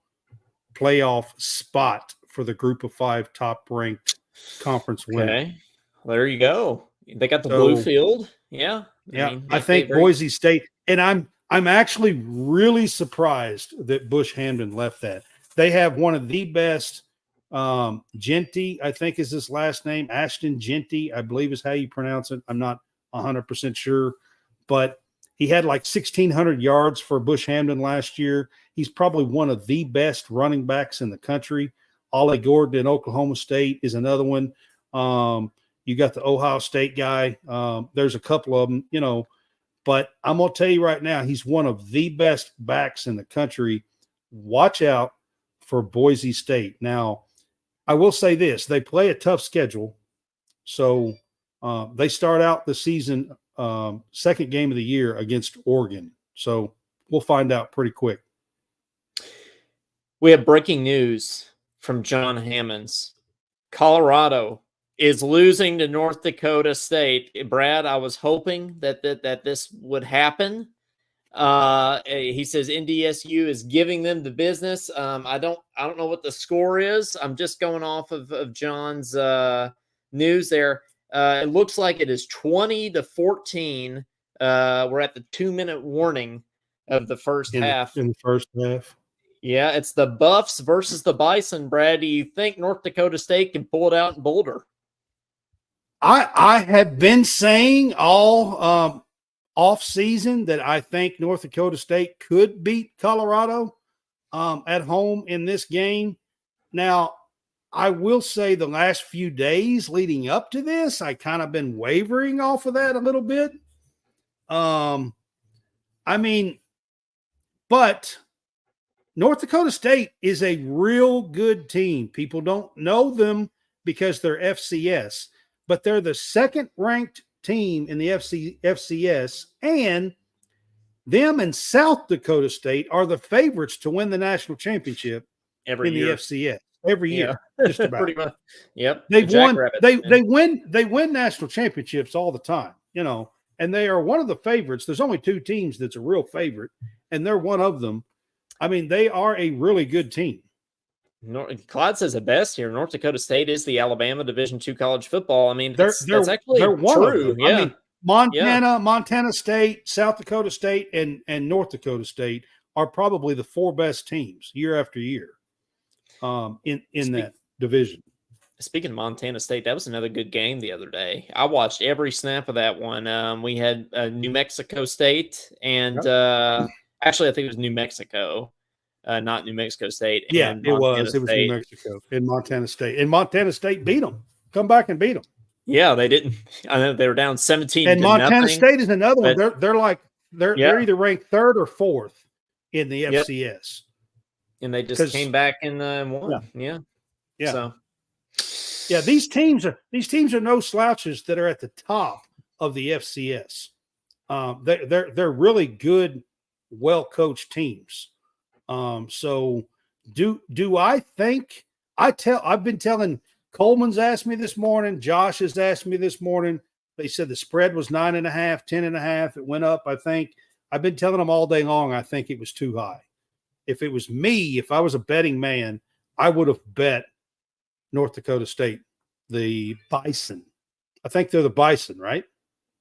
playoff spot for the Group of 5 top-ranked conference winner. Okay, well, there you go. They got the blue field. Yeah. I think Boise State, and I'm actually really surprised that Bush Hamdan left that. They have one of the best, Genty, I think is his last name, Ashton Genty, I believe is how you pronounce it. I'm not 100% sure, but he had like 1,600 yards for Bush Hamdan last year. He's probably one of the best running backs in the country. Ollie Gordon in Oklahoma State is another one. You got the Ohio State guy. There's a couple of them, but I'm going to tell you right now, he's one of the best backs in the country. Watch out for Boise State. Now, I will say this. They play a tough schedule. So they start out the season, second game of the year against Oregon. So we'll find out pretty quick. We have breaking news from John Hammonds. Colorado is losing to North Dakota State. Brad, I was hoping that this would happen. He says NDSU is giving them the business. I don't know what the score is. I'm just going off of John's news there. It looks like it is 20-14. We're at the 2-minute warning of the first half. In the first half. Yeah, it's the Buffs versus the Bison. Brad, do you think North Dakota State can pull it out in Boulder? I have been saying all off season that I think North Dakota State could beat Colorado at home in this game. Now, I will say the last few days leading up to this, I kind of been wavering off of that a little bit. But North Dakota State is a real good team. People don't know them because they're FCS. But they're the second-ranked team in the FCS, and them and South Dakota State are the favorites to win the national championship every year. The FCS every year. Just about. Pretty much. Yep. They've won. They win national championships all the time, and they are one of the favorites. There's only 2 teams that's a real favorite, and they're one of them. I mean, they are a really good team. Clyde says it best here. North Dakota State is the Alabama Division II college football. I mean, that's actually true. Yeah. I mean, Montana State, South Dakota State, and North Dakota State are probably the 4 best teams year after year in that division. Speaking of Montana State, that was another good game the other day. I watched every snap of that one. We had New Mexico State and actually I think it was New Mexico. Not New Mexico State. Yeah, it was. It was New Mexico and Montana State. And Montana State beat them. Come back and beat them. Yeah, they didn't. I know they were down 17. And Montana State is another one. They're either ranked 3rd or 4th in the FCS. And they just came back and won. Yeah. So Yeah, these teams are no slouches that are at the top of the FCS. They're really good, well coached teams. So do I think I've been telling Coleman's asked me this morning, Josh has asked me this morning. They said the spread was 9.5, 10.5. It went up. I think I've been telling them all day long. I think it was too high. If it was me, if I was a betting man, I would have bet North Dakota State, the Bison. I think they're the Bison, right?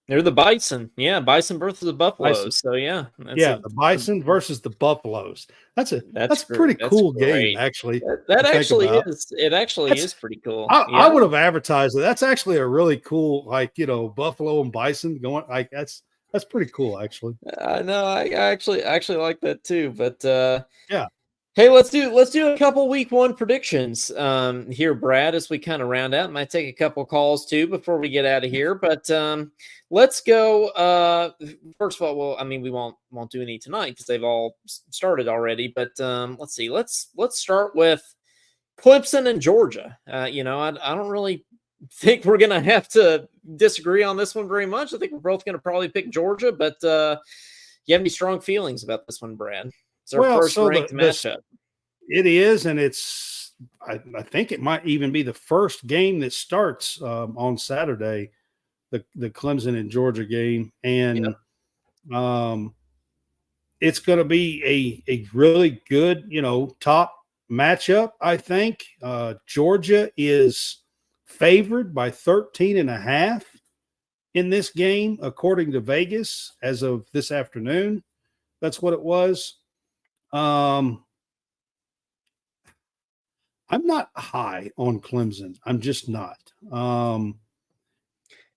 They're the Bison. Yeah, Bison versus the Buffaloes. Bison. So yeah. The Bison versus the Buffaloes. That's a pretty That's cool great. game, actually. That actually is. It actually is pretty cool. I would have advertised it. That's actually a really cool, Buffalo and Bison going. That's pretty cool, actually. No, I actually like that too. But yeah. Hey, let's do a couple week one predictions here, Brad, as we kind of round out. Might take a couple calls too before we get out of here, but let's go. First of all, well, I mean, we won't do any tonight because they've all started already. But let's see. Let's start with Clemson and Georgia. I don't really think we're gonna have to disagree on this one very much. I think we're both gonna probably pick Georgia, but you have any strong feelings about this one, Brad? It's our first ranked matchup. It is, and I think it might even be the first game that starts on Saturday, the Clemson and Georgia game, and it's going to be a really good, top matchup. I think Georgia is favored by 13.5 in this game, according to Vegas, as of this afternoon. That's what it was. I'm not high on Clemson. I'm just not.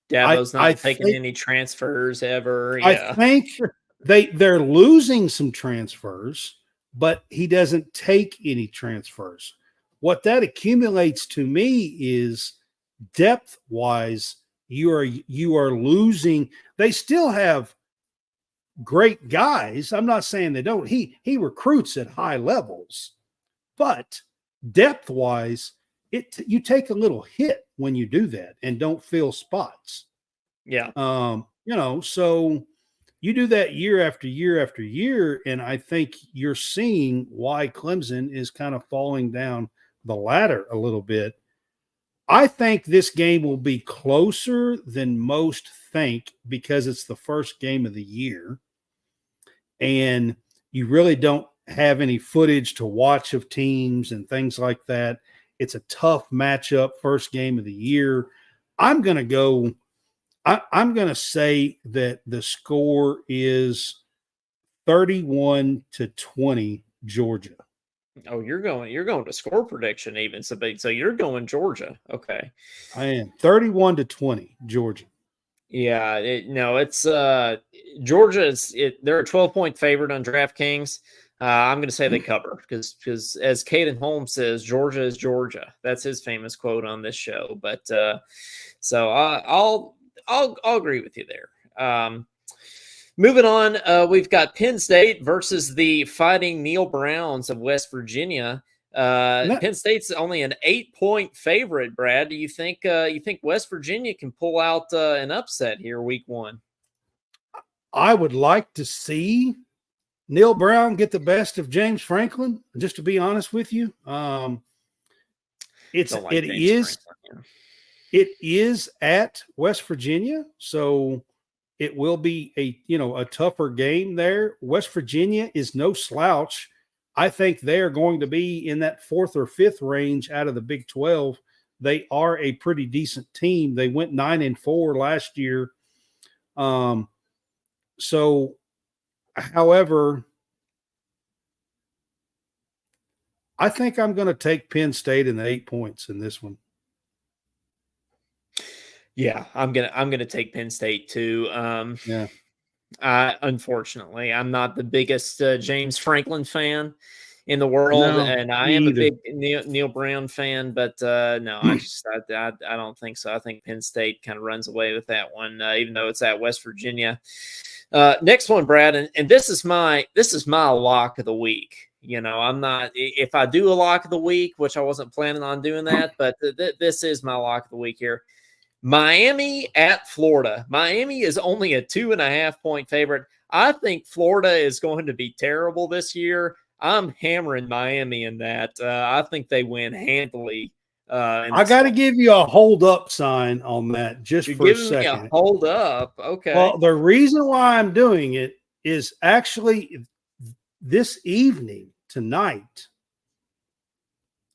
Dabo's not taking any transfers ever. Yeah. I think they're losing some transfers, but he doesn't take any transfers. What that accumulates to me is depth-wise, you are losing. They still have great guys. I'm not saying they don't. He recruits at high levels, but depth-wise, you take a little hit when you do that and don't fill spots. Yeah. So you do that year after year after year, and I think you're seeing why Clemson is kind of falling down the ladder a little bit. I think this game will be closer than most think because it's the first game of the year. And you really don't have any footage to watch of teams and things like that. It's a tough matchup, first game of the year. I'm going to say that the score is 31-20 Georgia. Oh, you're going to score prediction even. So you're going Georgia. Okay. I am 31-20 Georgia. Yeah, it's Georgia. They're a 12-point favorite on DraftKings. I'm going to say they cover because as Caden Holmes says, Georgia is Georgia. That's his famous quote on this show. But so I'll agree with you there. Moving on, we've got Penn State versus the Fighting Neil Browns of West Virginia. Penn State's only an 8-point favorite. Brad, do you think West Virginia can pull out an upset here week one? I would like to see Neil Brown get the best of James Franklin. Just to be honest with you, it is at West Virginia, so it will be a tougher game there. West Virginia is no slouch. I think they are going to be in that 4th or 5th range out of the Big 12. They are a pretty decent team. They went 9-4 last year. However, I think I'm going to take Penn State in the 8 points in this one. Yeah, I'm gonna take Penn State too. Unfortunately, I'm not the biggest James Franklin fan in the world, and I am a big Neil Brown fan. But no, I don't think so. I think Penn State kind of runs away with that one, even though it's at West Virginia. Next one, Brad, and this is my lock of the week. I'm not, if I do a lock of the week, which I wasn't planning on doing that, but this is my lock of the week here. Miami at Florida. Miami is only a 2.5-point favorite. I think Florida is going to be terrible this year. I'm hammering Miami in that. I think they win handily. I got to give you a hold up sign on that just You're for a giving me second. a hold up. Okay. Well, the reason why I'm doing it is actually this evening, tonight,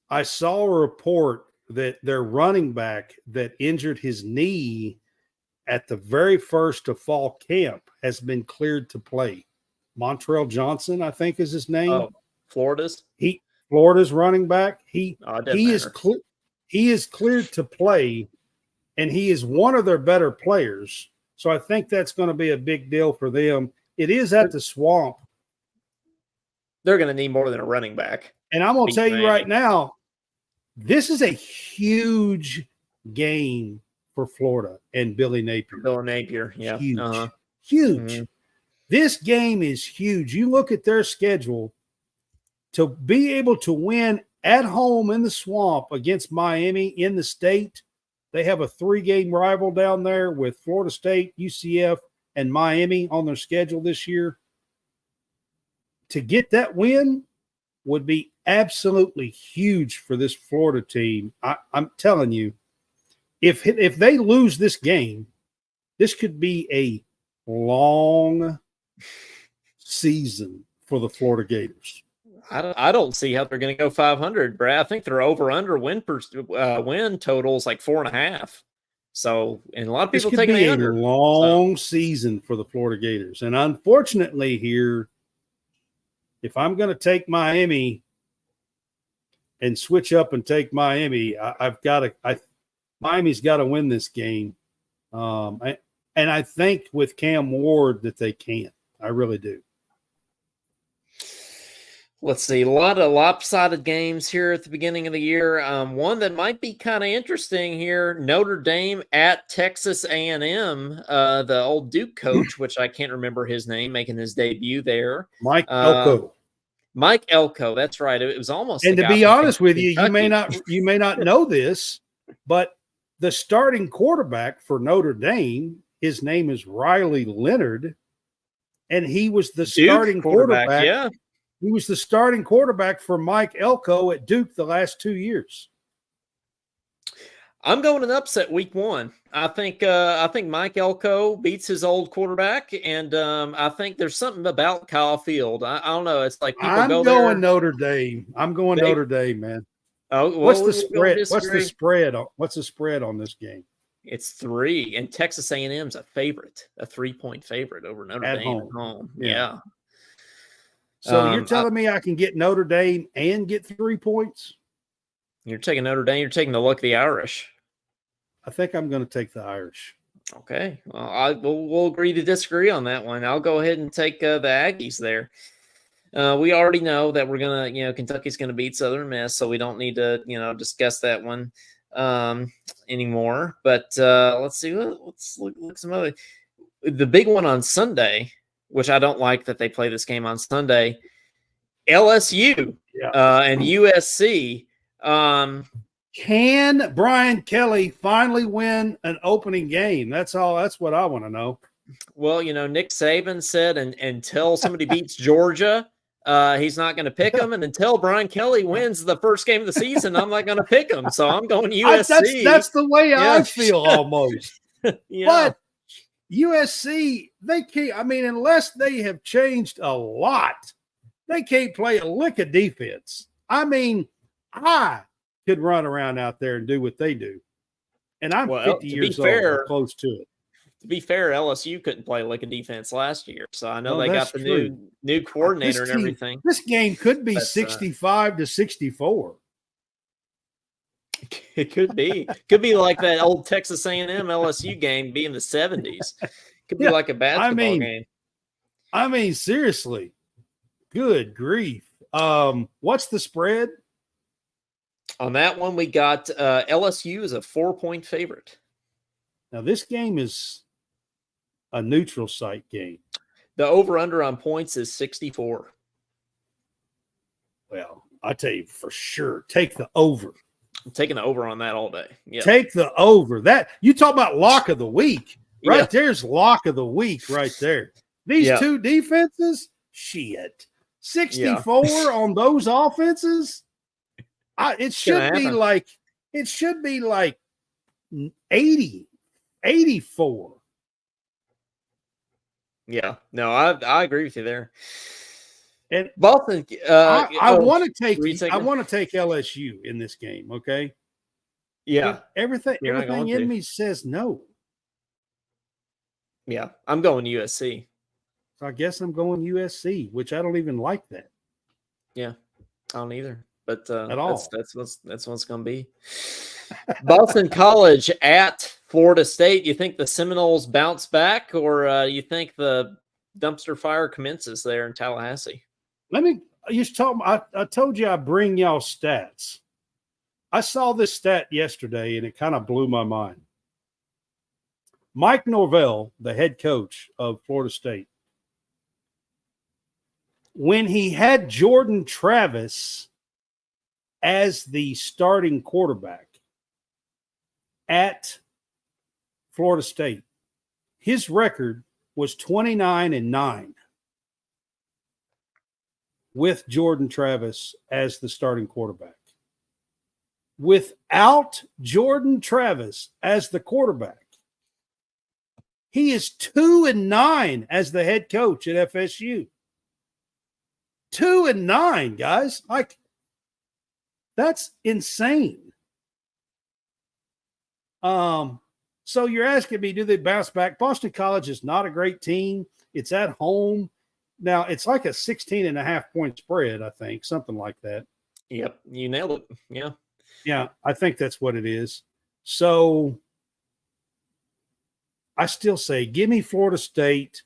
I saw a report that their running back that injured his knee at the very first of fall camp has been cleared to play. Montrell Johnson, I think is his name. Oh, Florida's running back. He is cleared to play, and he is one of their better players. So I think that's going to be a big deal for them. It is at the Swamp. They're going to need more than a running back. And I'm going to tell you right now, this is a huge game for Florida and Billy Napier. Yeah. Huge. Huge. Mm-hmm. This game is huge. You look at their schedule, to be able to win at home in the Swamp against Miami in the state. They have a 3-game rival down there with Florida State, UCF, and Miami on their schedule this year. To get that win would be absolutely huge for this Florida team. I'm telling you, if they lose this game, this could be a long season for the Florida Gators. I don't see how they're going to go 500, Brad. I think their over/under win totals like 4.5. So, and a lot of people taking the under. A long season for the Florida Gators, and unfortunately, here, if I'm going to take Miami and switch up and take Miami, Miami's got to win this game, and I think with Cam Ward that they can. I really do. Let's see, a lot of lopsided games here at the beginning of the year. One that might be kind of interesting here, Notre Dame at Texas A&M, the old Duke coach, which I can't remember his name, making his debut there. Mike Elko. Mike Elko, that's right. It was almost. And to be honest with you, you may not know this, but the starting quarterback for Notre Dame, his name is Riley Leonard, and he was the starting quarterback. Yeah. He was the starting quarterback for Mike Elko at Duke the last 2 years. I'm going an upset week 1. I think Mike Elko beats his old quarterback, and I think there's something about Kyle Field. I don't know. It's like people go there. Notre Dame. I'm going Notre Dame, man. Oh, well, what's the spread? What's the spread on this game? It's 3, and Texas A&M's a favorite, a 3-point favorite over Notre Dame at home. Yeah. So you're telling me I can get Notre Dame and get 3 points? You're taking Notre Dame. You're taking the luck of the Irish. I think I'm going to take the Irish. Okay. Well, we'll agree to disagree on that one. I'll go ahead and take the Aggies there. We already know that we're going to, Kentucky's going to beat Southern Miss, so we don't need to, discuss that one anymore. But let's see. Let's look at some other. The big one on Sunday, which I don't like that they play this game on Sunday, LSU and USC. Can Brian Kelly finally win an opening game? That's all. That's what I want to know. Well, Nick Saban said until somebody beats Georgia, he's not going to pick them. And until Brian Kelly wins the first game of the season, I'm not going to pick him. So I'm going USC. That's the way I feel almost. But USC, they can't. I mean, unless they have changed a lot, they can't play a lick of defense. I mean, I could run around out there and do what they do, and I'm 50 years old, or close to it. To be fair, LSU couldn't play a lick of defense last year, so I know they got the new coordinator and everything. This game could be 65-64. It could be. Could be like that old Texas A&M LSU game being the 70s. Could be like a basketball game. I mean, seriously. Good grief. What's the spread? On that one, we got LSU as a 4-point favorite. Now, this game is a neutral site game. The over-under on points is 64. I tell you for sure, take the over. I'm taking the over on that all day. Yeah. Take the over. That you talk about lock of the week. Right Yeah. there's lock of the week right there. These two defenses, shit. 64 on those offenses. It should be like 80, 84. Yeah. No, I agree with you there. And Boston, I want to take LSU in this game, okay? Yeah. But everything in me says no. Yeah, I'm going USC. So I guess I'm going USC, which I don't even like that. Yeah, I don't either. But at all. That's what it's going to be. Boston College at Florida State. You think the Seminoles bounce back, or you think the dumpster fire commences there in Tallahassee? I told you I bring y'all stats. I saw this stat yesterday, and it kind of blew my mind. Mike Norvell, the head coach of Florida State, when he had Jordan Travis as the starting quarterback at Florida State, his record was 29-9 with Jordan Travis as the starting quarterback. Without Jordan Travis as the quarterback, he is 2-9 as the head coach at FSU. 2-9, guys. Like, that's insane. So you're asking me, do they bounce back? Boston College is not a great team. It's at home. Now, it's like a 16.5-point spread, I think, something like that. Yep, you nailed it. Yeah. Yeah, I think that's what it is. So I still say, give me Florida State.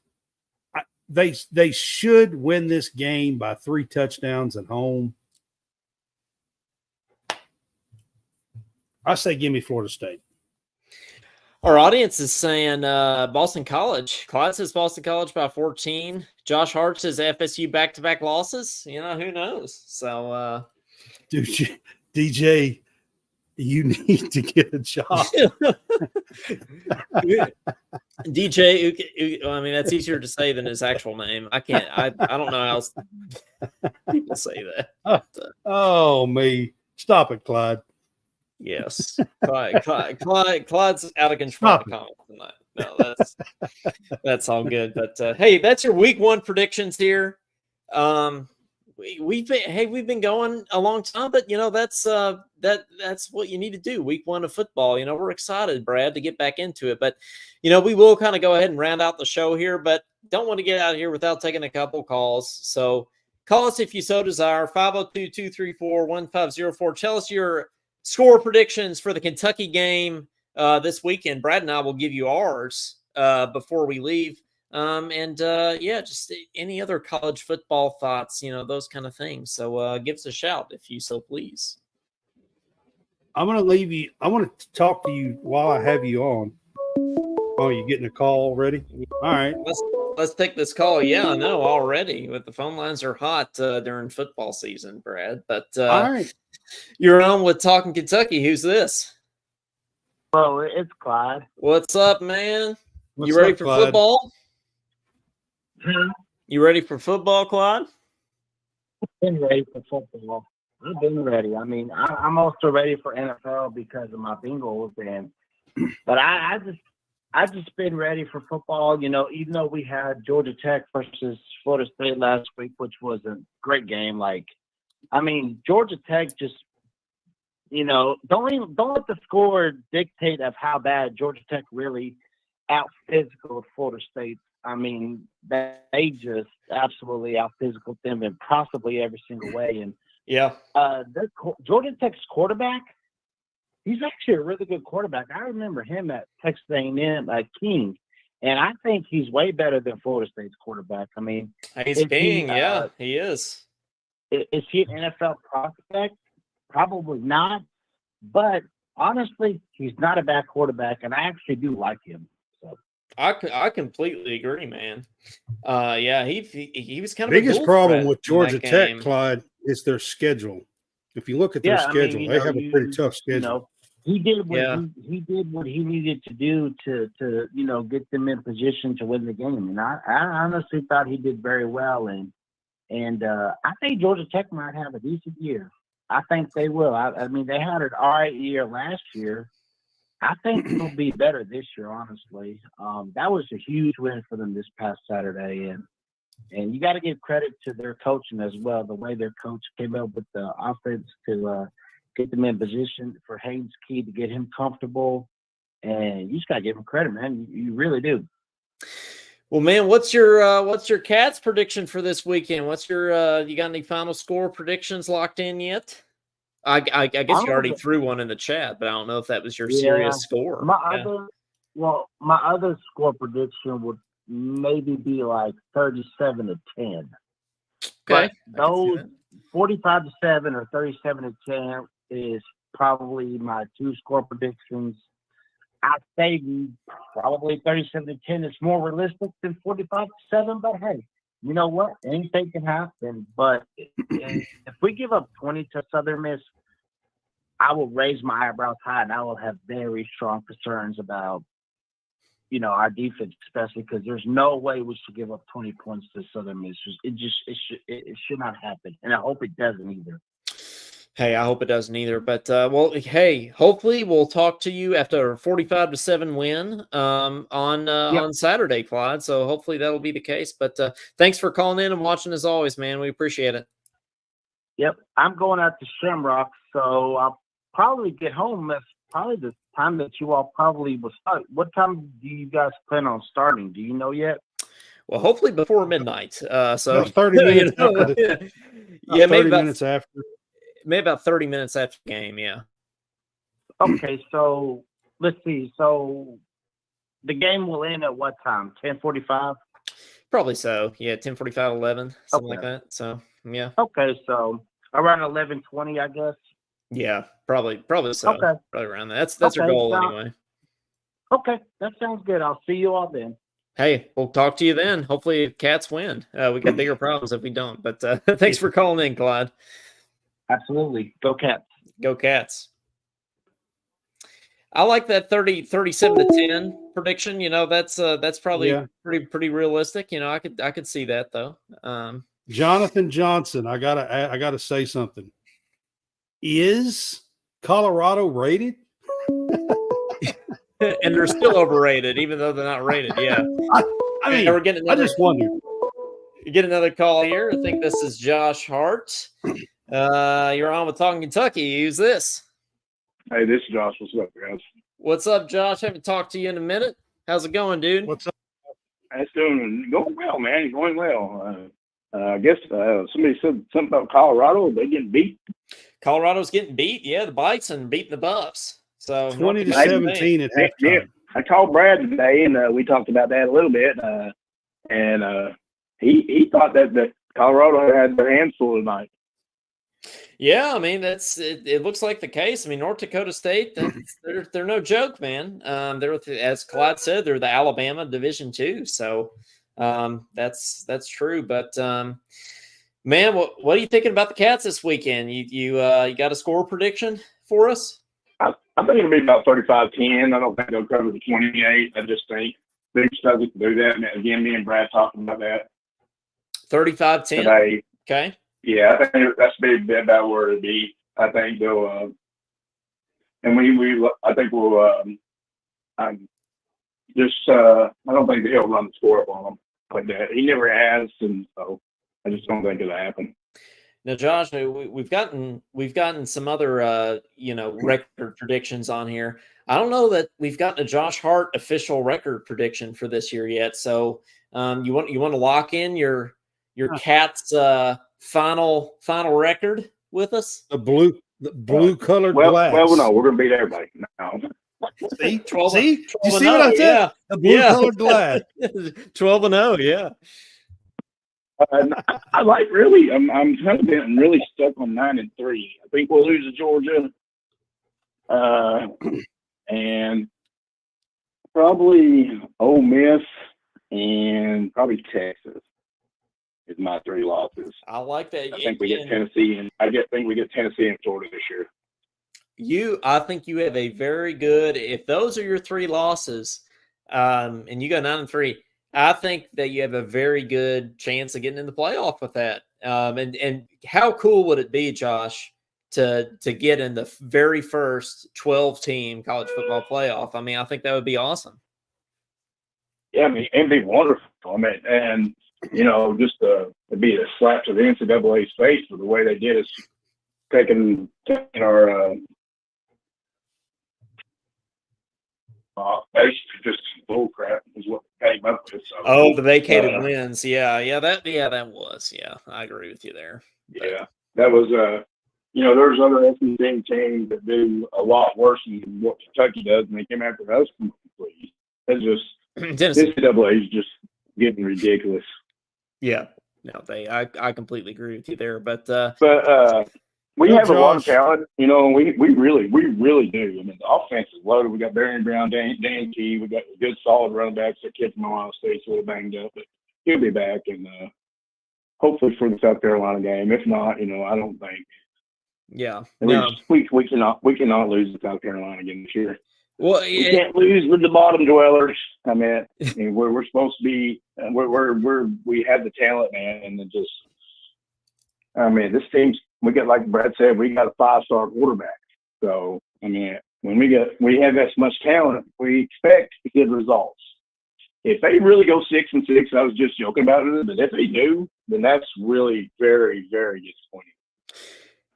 They should win this game by 3 touchdowns at home. I say, give me Florida State. Our audience is saying Boston College. Clyde says Boston College by 14. Josh Hart says FSU back-to-back losses. You know, who knows? So, dude, DJ, you need to get a job. DJ, I mean, that's easier to say than his actual name. I don't know how else people say that. Oh, me. Stop it, Clyde. Yes. Clyde's out of control tonight. No, that's all good. But hey, that's your week 1 predictions here. We've been going a long time, but you know, that's what you need to do. Week 1 of football. You know, we're excited, Brad, to get back into it. But you know, we will kind of go ahead and round out the show here, but don't want to get out of here without taking a couple calls. So call us if you so desire. 502-234-1504. Tell us your score predictions for the Kentucky game this weekend. Brad and I will give you ours before we leave. Just any other college football thoughts, you know, those kind of things. So give us a shout if you so please. I'm going to leave you. I want to talk to you while I have you on. Oh, you getting a call already? All right. Let's take this call. Yeah, I know already. But the phone lines are hot during football season, Brad. But all right. You're on with Talkin Kentucky. Who's this? Hello, it's Clyde. What's up, man? You ready for football? You ready for football, Clyde? I've been ready for football. I've been ready. I mean, I'm also ready for NFL because of my Bengals, but I just been ready for football. You know, even though we had Georgia Tech versus Florida State last week, which was a great game. Like, I mean, Georgia Tech just, you know, don't let the score dictate of how bad Georgia Tech really out-physical Florida State. I mean, they just absolutely out-physical them in possibly every single way. And yeah, Georgia Tech's quarterback, he's actually a really good quarterback. I remember him at Texas A&M at King, and I think he's way better than Florida State's quarterback. I mean, he's King, he is. Is he an NFL prospect? Probably not. But honestly, he's not a bad quarterback, and I actually do like him. So I completely agree, man. He was kind of biggest problem with Georgia Tech, Clyde, is their schedule. If you look at their Yeah, I mean, schedule, they have a pretty tough schedule. He did what Yeah. he did what he needed to do to get them in position to win the game. And I honestly thought he did very well. And I think Georgia Tech might have a decent year. I think they will. I mean, they had an all right year last year. I think they'll be better this year, honestly. That was a huge win for them this past Saturday, and you got to give credit to their coaching as well. The way their coach came up with the offense to get them in position for Haynes Key to get him comfortable, and you just got to give him credit, man. You really do. Well, man, what's your Cats prediction for this weekend? What's your you got any final score predictions locked in yet? I guess you already threw one in the chat, but I don't know if that was your serious score. My other score prediction would maybe be like 37-10. Okay. But those 45-7 or 37-10 is probably my two score predictions. I'd say probably 37-10 is more realistic than 45-7, but hey, you know what? Anything can happen. But if we give up 20 to Southern Miss, I will raise my eyebrows high, and I will have very strong concerns about, our defense, especially because there's no way we should give up 20 points to Southern Miss. It should not happen, and I hope it doesn't either. Hey, I hope it doesn't either. But hey, hopefully we'll talk to you after a 45-7 win on Saturday, Clyde. So hopefully that'll be the case. But thanks for calling in and watching as always, man. We appreciate it. Yep, I'm going out to Shamrock, so I'll probably get home. That's probably the time that you all probably will start. What time do you guys plan on starting? Do you know yet? Well, hopefully before midnight. So 30 minutes after maybe minutes after. Maybe about 30 minutes after the game, yeah. Okay, so let's see. So the game will end at what time? 10:45? Probably so. Yeah, 10:45, 11, something like that. So, yeah. Okay, so around 11:20, I guess. Yeah, probably so. Okay. Probably around that. That's our goal anyway. Okay, that sounds good. I'll see you all then. Hey, we'll talk to you then. Hopefully Cats win. We got bigger problems if we don't. But thanks for calling in, Clyde. Absolutely. Go Cats. Go Cats. I like that 37-10 prediction. That's probably pretty realistic. I could see that though. Jonathan Johnson, I gotta say something. Is Colorado rated? And they're still overrated, even though they're not rated. Yeah. I mean, we're getting I just wonder. You get another call here. I think this is Josh Hart. You're on with Talkin Kentucky. Who's this? Hey, this is Josh. What's up, guys? What's up, Josh? Haven't talked to you in a minute. How's it going, dude? What's up? It's going well, man. Going well. I guess somebody said something about Colorado. Are they getting beat? Colorado's getting beat. Yeah, the Bison beating the Buffs. So 20-17 at halftime. Yeah, I called Brad today, and we talked about that a little bit. And he thought that Colorado had their hands full tonight. Yeah, I mean it looks like the case. I mean, North Dakota State, they're no joke, man. They're, as Clyde said, they're the Alabama Division II. So that's true. But man, what are you thinking about the Cats this weekend? You got a score prediction for us? I think it'll be about 35-10. I don't think they'll cover the 28. I just think they're struggling to do that. And again, me and Brad talking about that. 35-10 today. Okay. Yeah, I think that's about where it'll be. I think they'll, and I think we'll, I don't think he'll run the score up on them like that. He never has, and so I just don't think it'll happen. Now, Josh, we've gotten some other record predictions on here. I don't know that we've gotten a Josh Hart official record prediction for this year yet. So you want to lock in your Cats final record with us? The blue colored glass. Well, no, we're gonna beat everybody. No. See, 12, see, 12 you see what I said? Yeah. The blue colored glass. 12-0, yeah. I like really. I'm kind of been really stuck on 9-3. I think we'll lose to Georgia, and probably Ole Miss and probably Texas. is my 3 losses. I like that. I think we get Tennessee, and think we get Tennessee and Florida this year. I think you have a very good. If those are your 3 losses, and you go 9-3, I think that you have a very good chance of getting in the playoff with that. And how cool would it be, Josh, to get in the very first 12-team college football playoff? I mean, I think that would be awesome. Yeah, I mean, it'd be wonderful. I mean, and just to be a slap to the NCAA's face for the way they did us, taking our basically just bull crap is what they came up with. So, the vacated wins. Yeah, that was. Yeah, I agree with you there. Yeah, that was there's other SEC teams that do a lot worse than what Kentucky does, and they came after us. Please, it's just NCAA is just getting ridiculous. Yeah, no, I completely agree with you there. But we have a lot of talent. We really do. I mean, the offense is loaded. We got Barry Brown, Dan Key. We got good, solid running backs. That kid from Ohio State's a little banged up, but he'll be back, and hopefully for the South Carolina game. If not, I don't think. Yeah, we cannot lose to South Carolina again this year. Well, we can't lose with the bottom dwellers. I mean, we're supposed to be. We have the talent, man, and it just. I mean, this team's. We got, like Brad said, we got a 5-star quarterback. So I mean, when we have that much talent, we expect good results. If they really go 6-6, I was just joking about it, but if they do, then that's really very, very disappointing.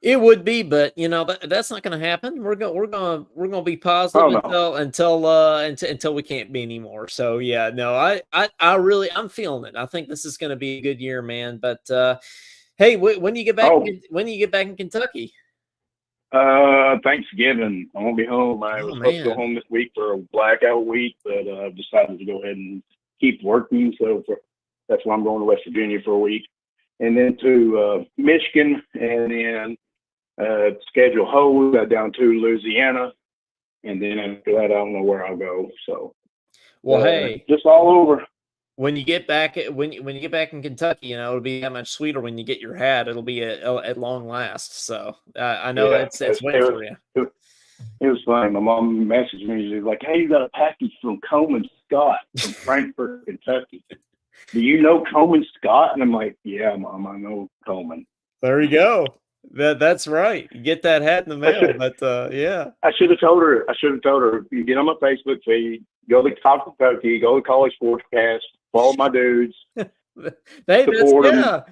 It would be, but that's not going to happen. We're gonna be positive until we can't be anymore. So yeah, no, I'm feeling it. I think this is going to be a good year, man. But hey, when do you get back? When do you get back in Kentucky? Thanksgiving. I won't be home. I was supposed to go home this week for a blackout week, but I've decided to go ahead and keep working. So that's why I'm going to West Virginia for a week, and then to Michigan, and then. Schedule hold down to Louisiana, and then after that, I don't know where I'll go. So, hey, just all over. When you get back, when you get back in Kentucky, it'll be that much sweeter when you get your hat. It'll be at long last. So I know it's waiting for you. It was funny. My mom messaged me. She's like, "Hey, you got a package from Coleman Scott from Frankfort, Kentucky. Do you know Coleman Scott?" And I'm like, "Yeah, Mom, I know Coleman." There you go. That's right. You get that hat in the mail, but yeah. I should have told her. You get on my Facebook feed, go to Top Kentucky, go to College SportsCast, follow my dudes. Support them.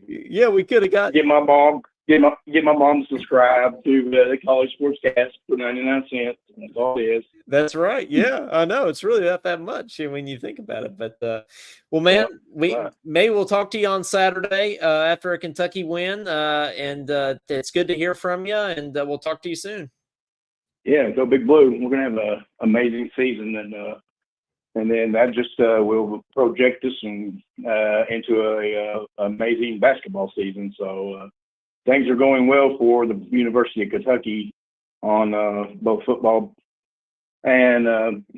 Yeah, we could have got get my mom to subscribe to the College SportsCast for 99 cents. That's all it is. That's right. Yeah, I know. It's really not that much when you think about it. But well, man, maybe we'll talk to you on Saturday after a Kentucky win. And it's good to hear from you. And we'll talk to you soon. Yeah, go Big Blue. We're gonna have an amazing season, and then that just will project us into a amazing basketball season. So. Things are going well for the University of Kentucky on both football and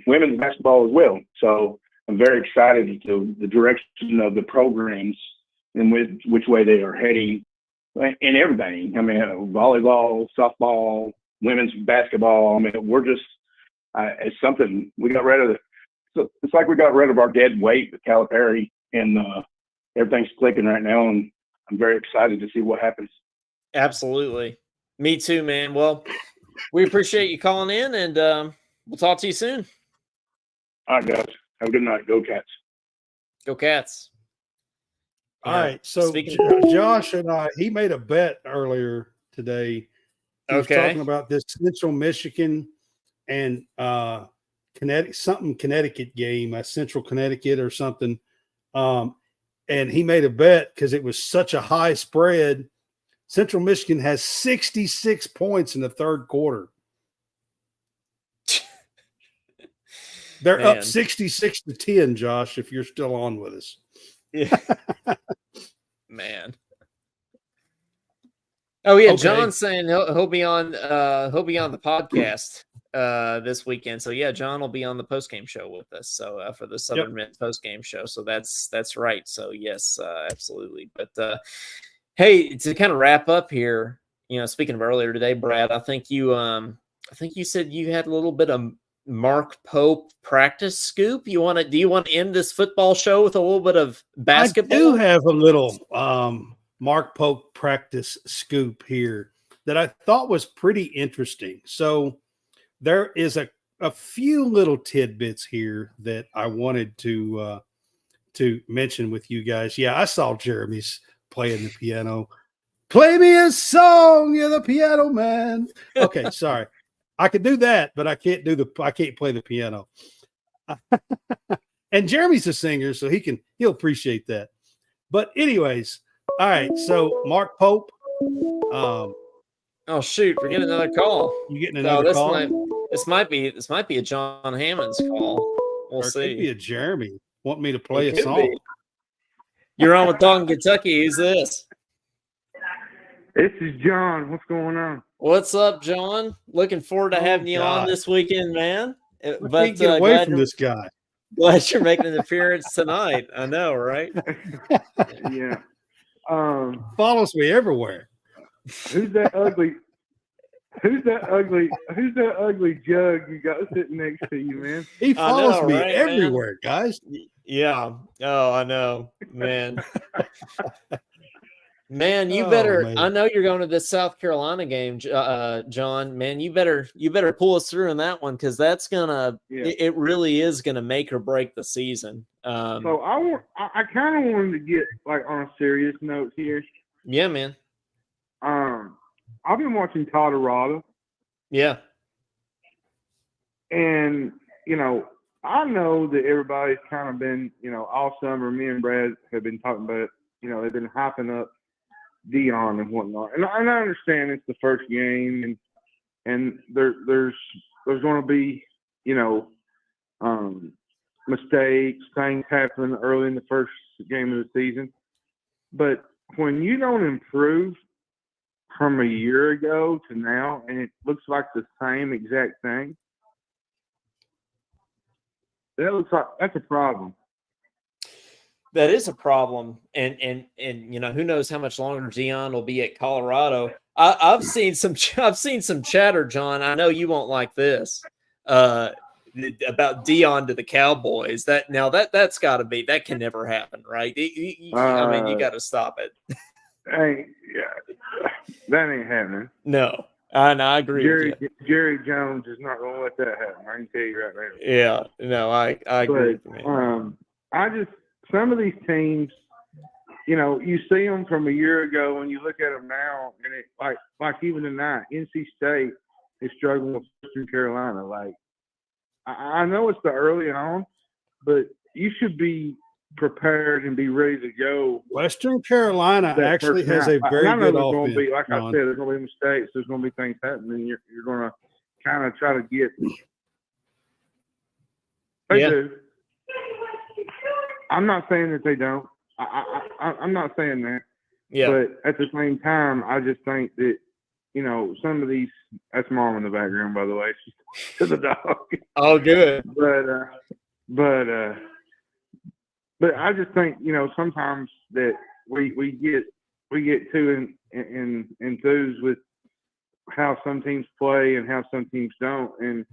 women's basketball as well. So I'm very excited to the direction of the programs and which way they are heading in everything. I mean, volleyball, softball, women's basketball. I mean, we're just it's something we got rid of. It's like we got rid of our dead weight with Calipari, and everything's clicking right now. And I'm very excited to see what happens. Absolutely. Me too, man. Well, we appreciate you calling in, and we'll talk to you soon. All right, guys. Have a good night. Go Cats. Go Cats. All right. So Josh and he made a bet earlier today. He was talking about this Central Michigan and Connecticut game, a Central Connecticut or something. And he made a bet because it was such a high spread. Central Michigan has 66 points in the third quarter. They're up 66-10, Josh, if you're still on with us. Yeah. Man. Oh yeah, okay. John's saying he'll be on the podcast. this weekend. So yeah, John will be on the post-game show with us. So for the Southern Miss post-game show. So that's right. So yes, absolutely. But hey, to kind of wrap up here, speaking of earlier today, Brad, I think you said you had a little bit of Mark Pope practice scoop. Do you want to end this football show with a little bit of basketball? I do have a little Mark Pope practice scoop here that I thought was pretty interesting. So there is a few little tidbits here that I wanted to mention with you guys. Yeah, I saw Jeremy's playing the piano. Play me a song, you're the piano man. Okay, sorry. I could do that, but I can't play the piano. And Jeremy's a singer, so he'll appreciate that. But anyways, all right. So Mark Pope. Oh shoot, we're getting another call. You getting another call? This might be a John Hammond's call. We'll see. It could be a Jeremy. Want me to play a song? Be. You're on with Talkin Kentucky. Who's this? This is John. What's going on? What's up, John? Looking forward to having you on this weekend, man. But get away from this guy. Glad you're making an appearance tonight. I know, right? Yeah. Follows me everywhere. Who's that ugly jug you got sitting next to you, man? He follows me everywhere, man. Guys. Yeah. Oh, I know, man. Man, you better. Man. I know you're going to this South Carolina game, John. Man, you better pull us through in that one, because that's gonna. Yeah. It really is gonna make or break the season. So I kind of wanted to get like on a serious note here. Yeah, man. I've been watching Colorado. Yeah. And I know that everybody's kind of been, all summer. Me and Brad have been talking about it. They've been hyping up Dion and whatnot, and I understand it's the first game, and there's going to be mistakes, things happen early in the first game of the season, but when you don't improve from a year ago to now, and it looks like the same exact thing, that looks like that's a problem. That is a problem, and who knows how much longer Dion will be at Colorado. I've seen some chatter, John. I know you won't like this about Dion to the Cowboys. That's got to be, that can never happen, right? I mean, you got to stop it. That ain't happening. No, I agree. Jerry Jones is not going to let that happen. I can tell you right now. Yeah, no, I agree with you, man. Some of these teams, you see them from a year ago and you look at them now, and it like even tonight, NC State is struggling with Western Carolina. Like, I know it's the early on, but you should be prepared and be ready to go. Western Carolina actually has a very good offense. Like I said, there's going to be mistakes. There's going to be things happening. You're going to kind of try to get. They do. I'm not saying that they don't. I'm not saying that. Yeah. But at the same time, I just think that, some of these. That's Mom in the background, by the way. She's the dog. Oh, good. But I just think, sometimes that we get too enthused with how some teams play and how some teams don't, and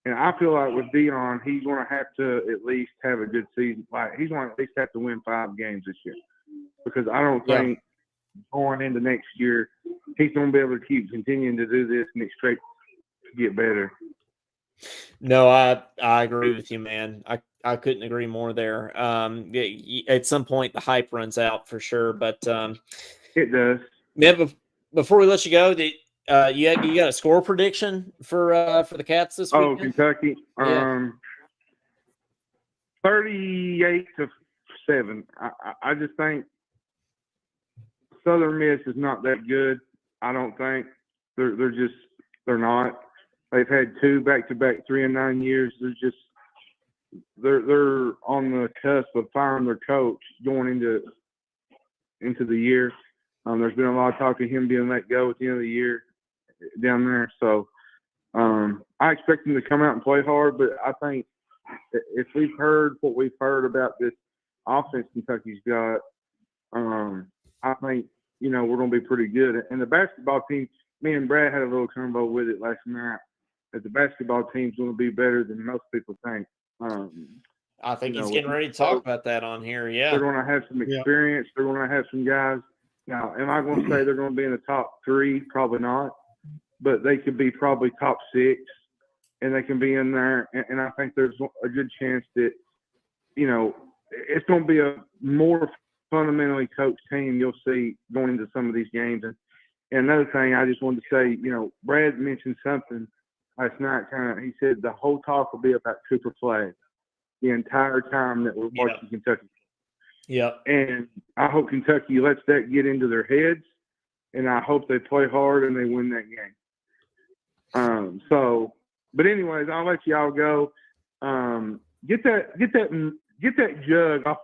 I feel like with Dion, he's going to have to at least have a good season. Like, he's going to at least have to win 5 games this year, because I don't think going into next year he's going to be able to keep continuing to do this and expect to get better. No, I agree with you, man. I couldn't agree more there. At some point, the hype runs out for sure, but it does. Man, before we let you go, you got a score prediction for the Cats this week? Oh, Kentucky. 38-7. I just think Southern Miss is not that good. I don't think they're not. They've had 2 back-to-back 3-9 years. They're on the cusp of firing their coach going into the year. There's been a lot of talk of him being let go at the end of the year down there. So I expect them to come out and play hard, but I think if we've heard what we've heard about this offense Kentucky's got, I think, we're going to be pretty good. And the basketball team, me and Brad had a little combo with it last night, that the basketball team's going to be better than most people think. I think he's getting ready to talk about that on here. Yeah. They're going to have some experience. They're going to have some guys. Now, am I going to say they're going to be in the top 3? Probably not. But they could be probably top 6, and they can be in there. And I think there's a good chance that, it's going to be a more fundamentally coached team you'll see going into some of these games. And another thing I just wanted to say, Brad mentioned something last night. He said the whole talk will be about Cooper Flag the entire time that we're watching Kentucky. Yeah. And I hope Kentucky lets that get into their heads, and I hope they play hard and they win that game. But anyways, I'll let y'all go. Get that jug off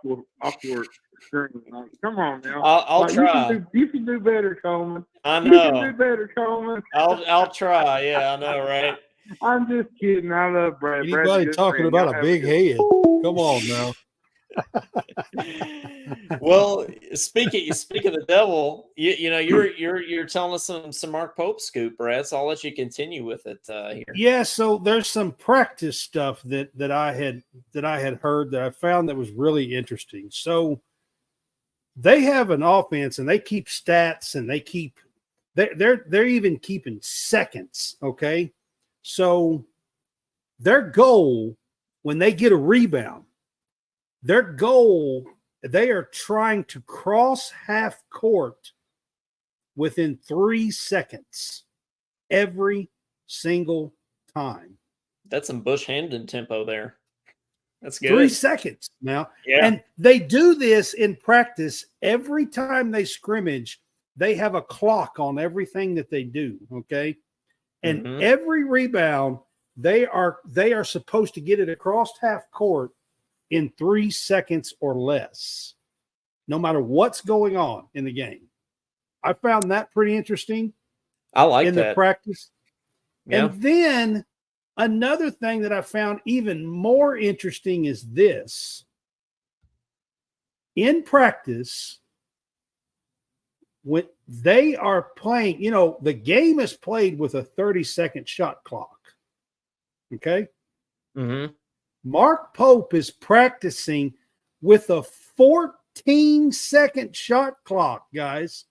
your screen. Come on now. I'll try. You can do better, Coleman. I know. You can do better, Coleman. I'll try. Yeah, I know, right? I'm just kidding. I love Brad. Anybody talking about a big head? Come on now. Well, speaking of the devil, you're telling us some Mark Pope scoop, Brad. So I'll let you continue with it here. Yeah, so there's some practice stuff that I had heard that I found that was really interesting. So they have an offense and they keep stats and they're even keeping seconds. Okay, so their goal when they get a rebound. They are trying to cross half court within 3 seconds every single time. That's some Bush Hamden tempo there. That's good. 3 seconds now. Yeah. And they do this in practice every time they scrimmage. They have a clock on everything that they do. Okay. And every rebound, they are supposed to get it across half court in 3 seconds or less, no matter what's going on in the game. I found that pretty interesting. I like in that. The practice. Yeah. And then another thing that I found even more interesting is this. In practice, when they are playing, the game is played with a 30-second shot clock. Okay? Mm-hmm. Mark Pope is practicing with a 14-second shot clock, guys.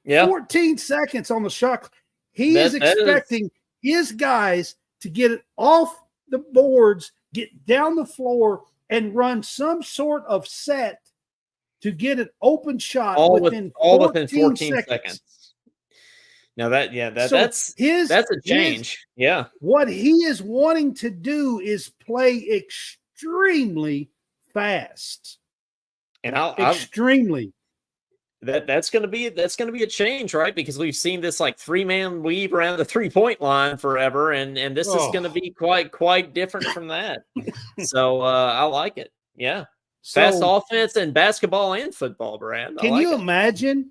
Yeah. 14 seconds on the shot clock. He is expecting his guys to get it off the boards, get down the floor, and run some sort of set to get an open shot within 14 seconds. Now that's a change. Yeah. What he is wanting to do is play extremely fast. And extremely. That's going to be a change, right? Because we've seen this like 3-man weave around the 3-point line forever, and this is going to be quite different from that. So I like it. Yeah. Fast offense in basketball and football, Brad. Can you imagine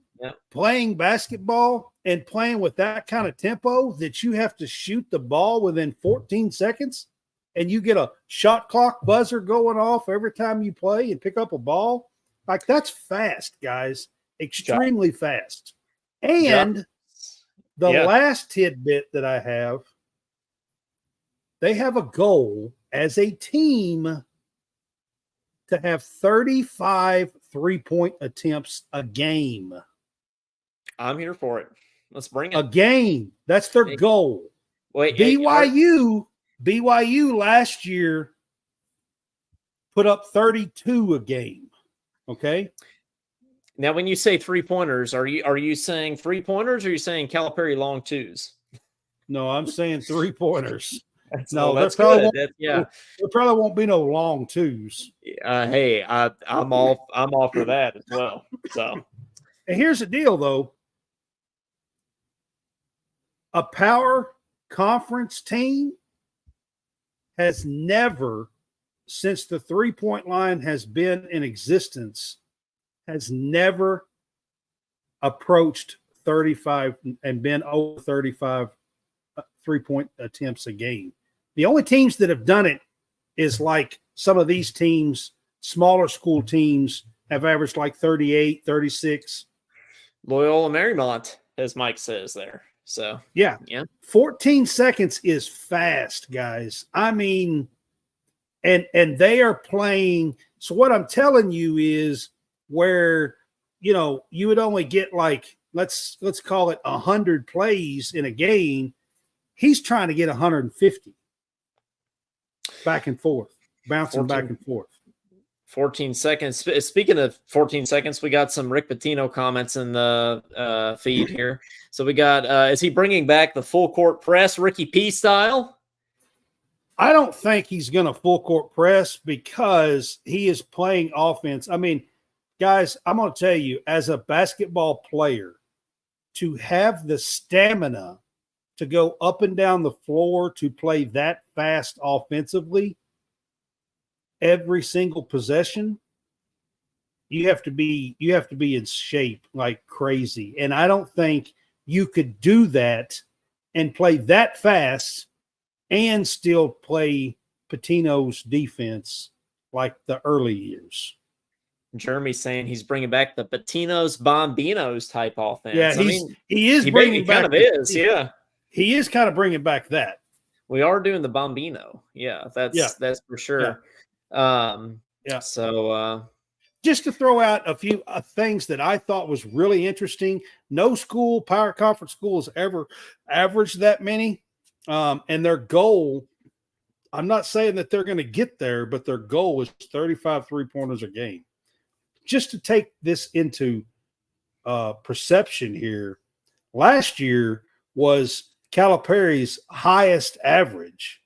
playing basketball and playing with that kind of tempo that you have to shoot the ball within 14 seconds and you get a shot clock buzzer going off every time you play and pick up a ball? Like, that's fast, guys. Extremely fast. And the last tidbit that I have, they have a goal as a team to have 35 3-point attempts a game. I'm here for it. Let's bring it. A game. That's their goal. Wait, BYU last year put up 32 a game. Okay. Now, when you say 3-pointers, are you saying 3-pointers or are you saying Calipari long twos? No, I'm saying 3-pointers. No, that's good. There probably won't be no long twos. Hey, I'm all for that as well. So, and here's the deal, though. A power conference team has never, since the 3-point line has been in existence, has never approached 35 and been over 35 3-point attempts a game. The only teams that have done it is like some of these teams, smaller school teams, have averaged like 38, 36. Loyola Marymount, as Mike says there. So, yeah. 14 seconds is fast, guys. I mean, and they are playing. So what I'm telling you is where, you know, you would only get like, let's call it 100 plays in a game. He's trying to get 150 back and forth, bouncing back and forth. 14 seconds. Speaking of 14 seconds, we got some Rick Pitino comments in the feed here. So we got, is he bringing back the full court press, Ricky P style? I don't think he's going to full court press because he is playing offense. I mean, guys, I'm going to tell you, as a basketball player, to have the stamina to go up and down the floor to play that fast offensively, every single possession, you have to be in shape like crazy. And I don't think you could do that and play that fast and still play Pitino's defense like the early years. Jeremy's saying he's bringing back the Pitino's Bombinos type offense. Yeah, he is bringing back. Kind of is, yeah. He is kind of bringing back that. We are doing the Bombino. Yeah, that's for sure. Yeah. So just to throw out a few things that I thought was really interesting. No school, power conference school, has ever averaged that many. And their goal, I'm not saying that they're going to get there, but their goal is 35 3-pointers a game. Just to take this into perception here, last year was Calipari's highest average,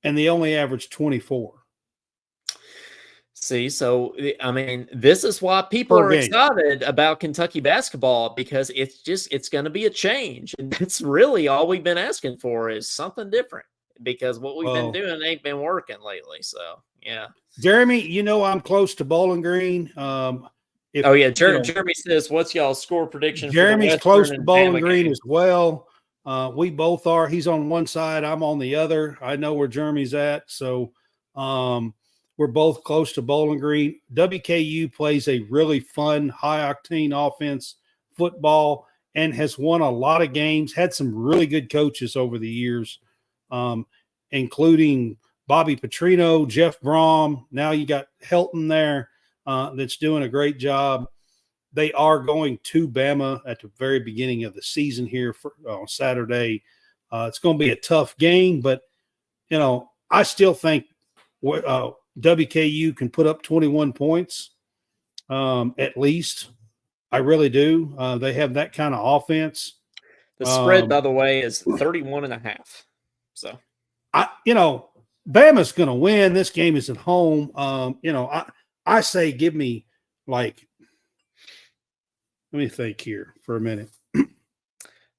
and they only averaged 24. See, so, I mean, this is why people are excited about Kentucky basketball, because it's going to be a change. And it's really all we've been asking for is something different, because what we've been doing ain't been working lately. So, yeah. Jeremy, you know, I'm close to Bowling Green. Jeremy says, what's y'all's score prediction? Jeremy's close to Bowling Green as well. We both are. He's on one side. I'm on the other. I know where Jeremy's at. So, we're both close to Bowling Green. WKU plays a really fun, high-octane offense, football, and has won a lot of games, had some really good coaches over the years, including Bobby Petrino, Jeff Brom. Now you got Helton there that's doing a great job. They are going to Bama at the very beginning of the season here on Saturday. It's going to be a tough game, but, you know, I still think WKU can put up 21 points at least. I really do. They have that kind of offense. The spread, by the way, is 31.5. So, Bama's going to win. This game is at home. I say give me let me think here for a minute. I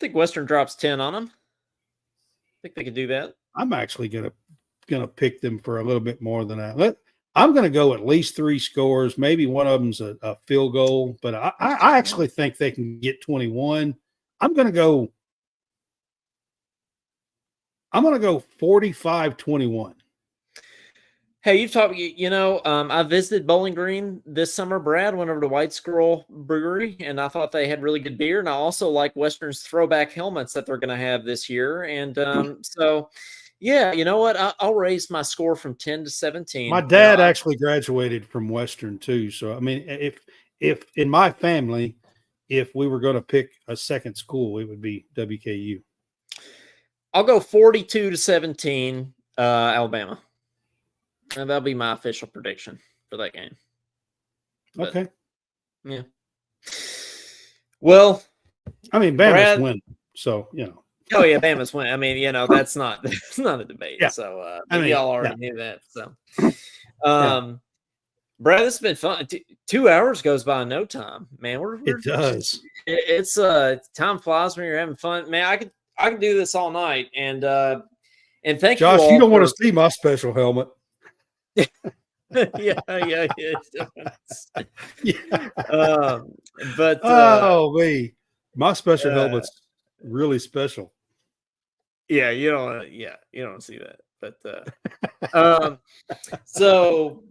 think Western drops 10 on them. I think they could do that. I'm actually going to pick them for a little bit more than that. I'm going to go at least 3 scores. Maybe one of them's a field goal, but I actually think they can get 21. I'm going to go 45-21. Hey, you've talked, I visited Bowling Green this summer, Brad, went over to White Squirrel Brewery, and I thought they had really good beer. And I also like Western's throwback helmets that they're going to have this year. And so, yeah, you know what? I'll raise my score from 10 to 17. My dad actually graduated from Western too. So, I mean, if in my family, if we were going to pick a second school, it would be WKU. I'll go 42-17, Alabama. And that'll be my official prediction for that game. But, okay. Yeah. Well, I mean, Bama's win. So, Oh yeah, Bama's win. I mean, that's not a debate. Yeah. So y'all already knew that. So Brad, this has been fun. 2 hours goes by in no time, man. It does. It's time flies when you're having fun. Man, I could do this all night. And thank Josh, you all. You don't want to see my special helmet. yeah. But My special helmet's really special. Yeah, you don't see that. But so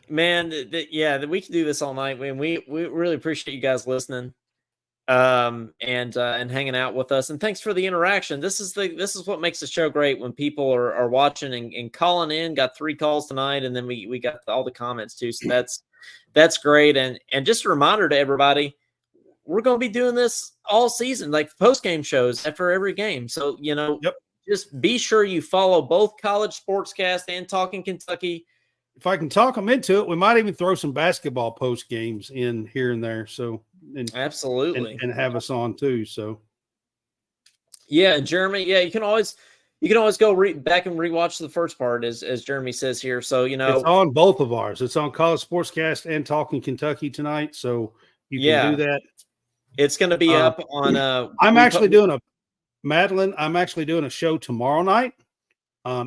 man, we can do this all night. We really appreciate you guys listening and hanging out with us. And thanks for the interaction. This is what makes the show great when people are watching and calling in. Got 3 calls tonight, and then we got all the comments too. So that's great. And just a reminder to everybody, we're going to be doing this all season, like post-game shows after every game. So, just be sure you follow both College Sportscast and Talkin' Kentucky. If I can talk them into it, we might even throw some basketball post games in here and there. So, absolutely, and have us on too. So, yeah, Jeremy, you can always go back and rewatch the first part, as Jeremy says here. So it's on both of ours. It's on College Sportscast and Talkin' Kentucky tonight. So you can do that. It's going to be up on. I'm actually doing a show tomorrow night.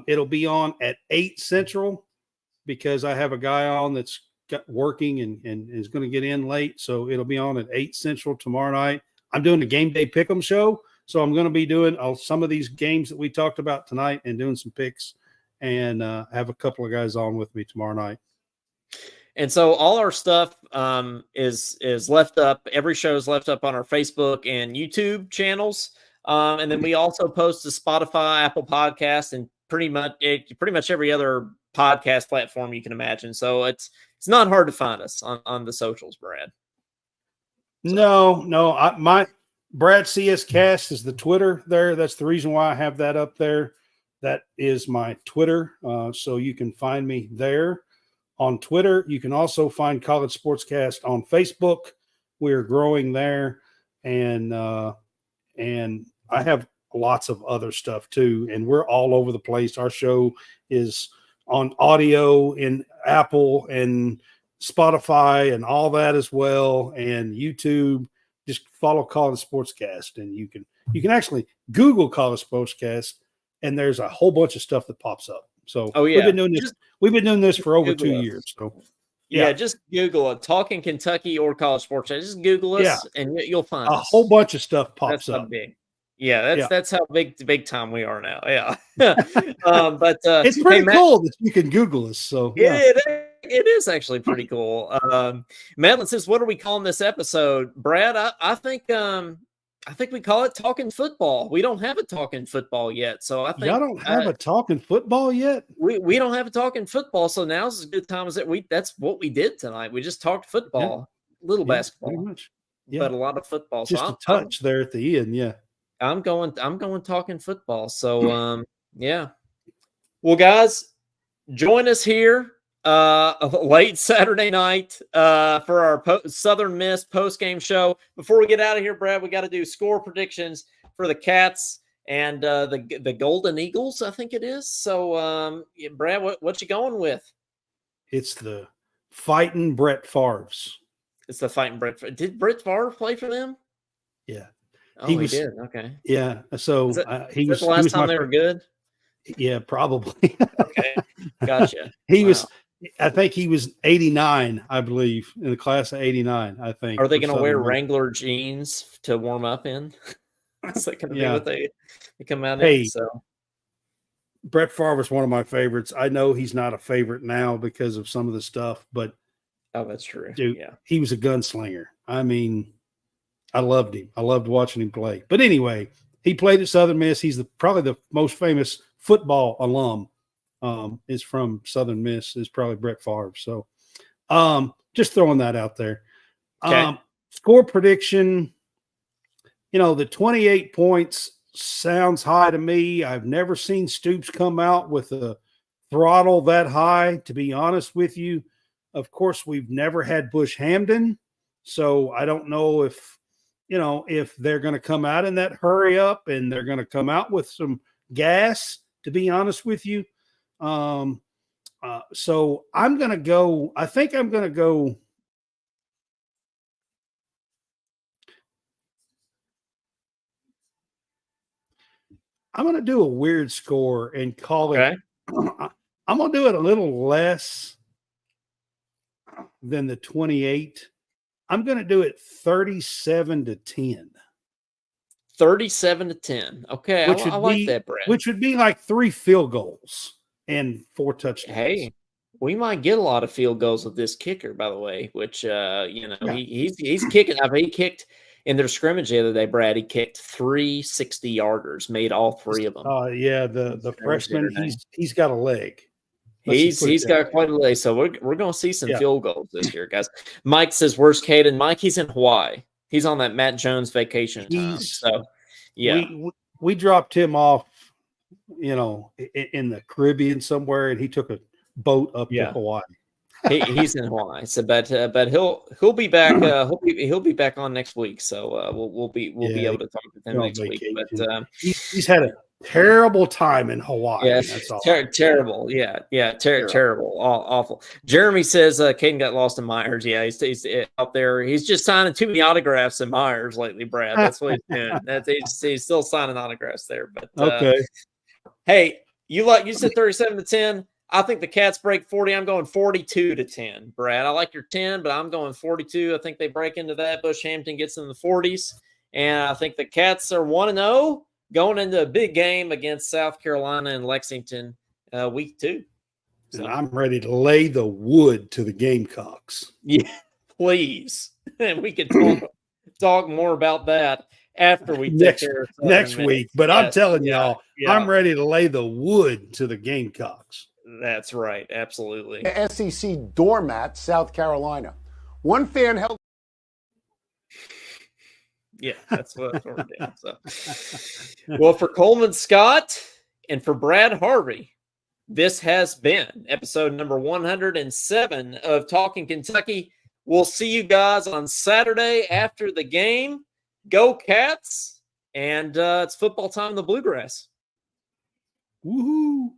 It'll be on at 8 Central because I have a guy on that's working and is going to get in late. So it'll be on at 8 Central tomorrow night. I'm doing a game day pick'em show. So I'm going to be doing some of these games that we talked about tonight and doing some picks and have a couple of guys on with me tomorrow night. And so all our stuff is left up. Every show is left up on our Facebook and YouTube channels. And then we also post to Spotify, Apple Podcasts, and pretty much every other podcast platform you can imagine. So it's not hard to find us on the socials, Brad. So. No, my Brad CS Cast is the Twitter there. That's the reason why I have that up there. That is my Twitter. So you can find me there on Twitter. You can also find College Sportscast on Facebook. We're growing there. And I have lots of other stuff too. And we're all over the place. Our show is on audio in Apple and Spotify and all that as well. And YouTube. Just follow College Sportscast, and you can actually Google College Sportscast, and there's a whole bunch of stuff that pops up. So we've been doing this for over 2 years. So just Google it, Talkin' Kentucky or College Sportscast. Just Google us, and you'll find a whole bunch of stuff pops up. Big. Yeah, that's how big time we are now. Yeah, but it's pretty cool that you can Google us. So it is actually pretty cool. Madeline says, "What are we calling this episode, Brad?" I think we call it Talking Football. We don't have a Talking Football yet, so I think y'all don't have a Talking Football yet. We don't have a Talking Football, so now's as good time as it. That's what we did tonight. We just talked football, little basketball, pretty much. But a lot of football. Just a touch there at the end. Yeah, I'm going Talking Football. So well, guys, join us here late Saturday night for our Southern Miss post-game show. Before we get out of here, Brad, we got to do score predictions for the Cats and the Golden Eagles, I think it is. So Brad, what you going with? It's the fighting Brett Favres. It's the fighting Brett. Did Brett Favre play for them? Yeah. Oh, he did. Okay. Yeah. So he was the last time they were good. Yeah, probably. Okay. Gotcha. I think he was 89, I believe, in the class of 89, I think. Are they going to wear Wrangler jeans to warm up in? Is that going to be what they come out in? So Brett Favre was one of my favorites. I know he's not a favorite now because of some of the stuff, but that's true. Dude, he was a gunslinger. I mean, I loved him. I loved watching him play. But anyway, he played at Southern Miss. He's probably the most famous football alum. Is from Southern Miss, is probably Brett Favre. So just throwing that out there. Okay. Score prediction, the 28 points sounds high to me. I've never seen Stoops come out with a throttle that high, to be honest with you. Of course, we've never had Bush Hamden, so I don't know if they're going to come out in that hurry up and they're going to come out with some gas, to be honest with you. So I'm going to go, I think I'm going to go. I'm going to do a weird score and call it. I'm going to do it a little less than the 28. I'm going to do it 37-10. 37-10. Okay, I like that, Brad. Which would be like 3 field goals and 4 touchdowns. Hey, we might get a lot of field goals with this kicker, by the way, which he's kicking. I mean, he kicked in their scrimmage the other day, Brad. He kicked 3 60-yarders, made all 3 of them. Yeah, the freshman, he's got a leg. He's got quite a leg. So we're going to see some field goals this year, guys. Mike says, "Where's Caden?" Mike, he's in Hawaii. He's on that Matt Jones vacation time. So yeah, we dropped him off, in the Caribbean somewhere, and he took a boat up to Hawaii. He's in Hawaii. So, but he'll be back. He'll be back on next week. So we'll be able to talk with him next week. But he's had a terrible time in Hawaii. Yeah, that's all. Terrible. Terrible. Awful. Jeremy says Caden got lost in Myers. Yeah, he's out there. He's just signing too many autographs in Myers lately, Brad. That's what he's doing. He's still signing autographs there. But okay. Hey, you said 37-10. I think the Cats break 40. I'm going 42-10, Brad. I like your 10, but I'm going 42. I think they break into that. Bushampton gets in the 40s, and I think the Cats are 1-0 going into a big game against South Carolina and Lexington week 2. So I'm ready to lay the wood to the Gamecocks. Yeah, please. And we can talk more about that after we take care of next week. But I'm telling y'all, I'm ready to lay the wood to the Gamecocks. That's right. Absolutely. SEC doormat, South Carolina. One fan held. Yeah, that's what we're doing. So, well, for Coleman Scott and for Brad Harvey, this has been episode number 107 of Talkin' Kentucky. We'll see you guys on Saturday after the game. Go Cats! And it's football time in the Bluegrass. Woohoo!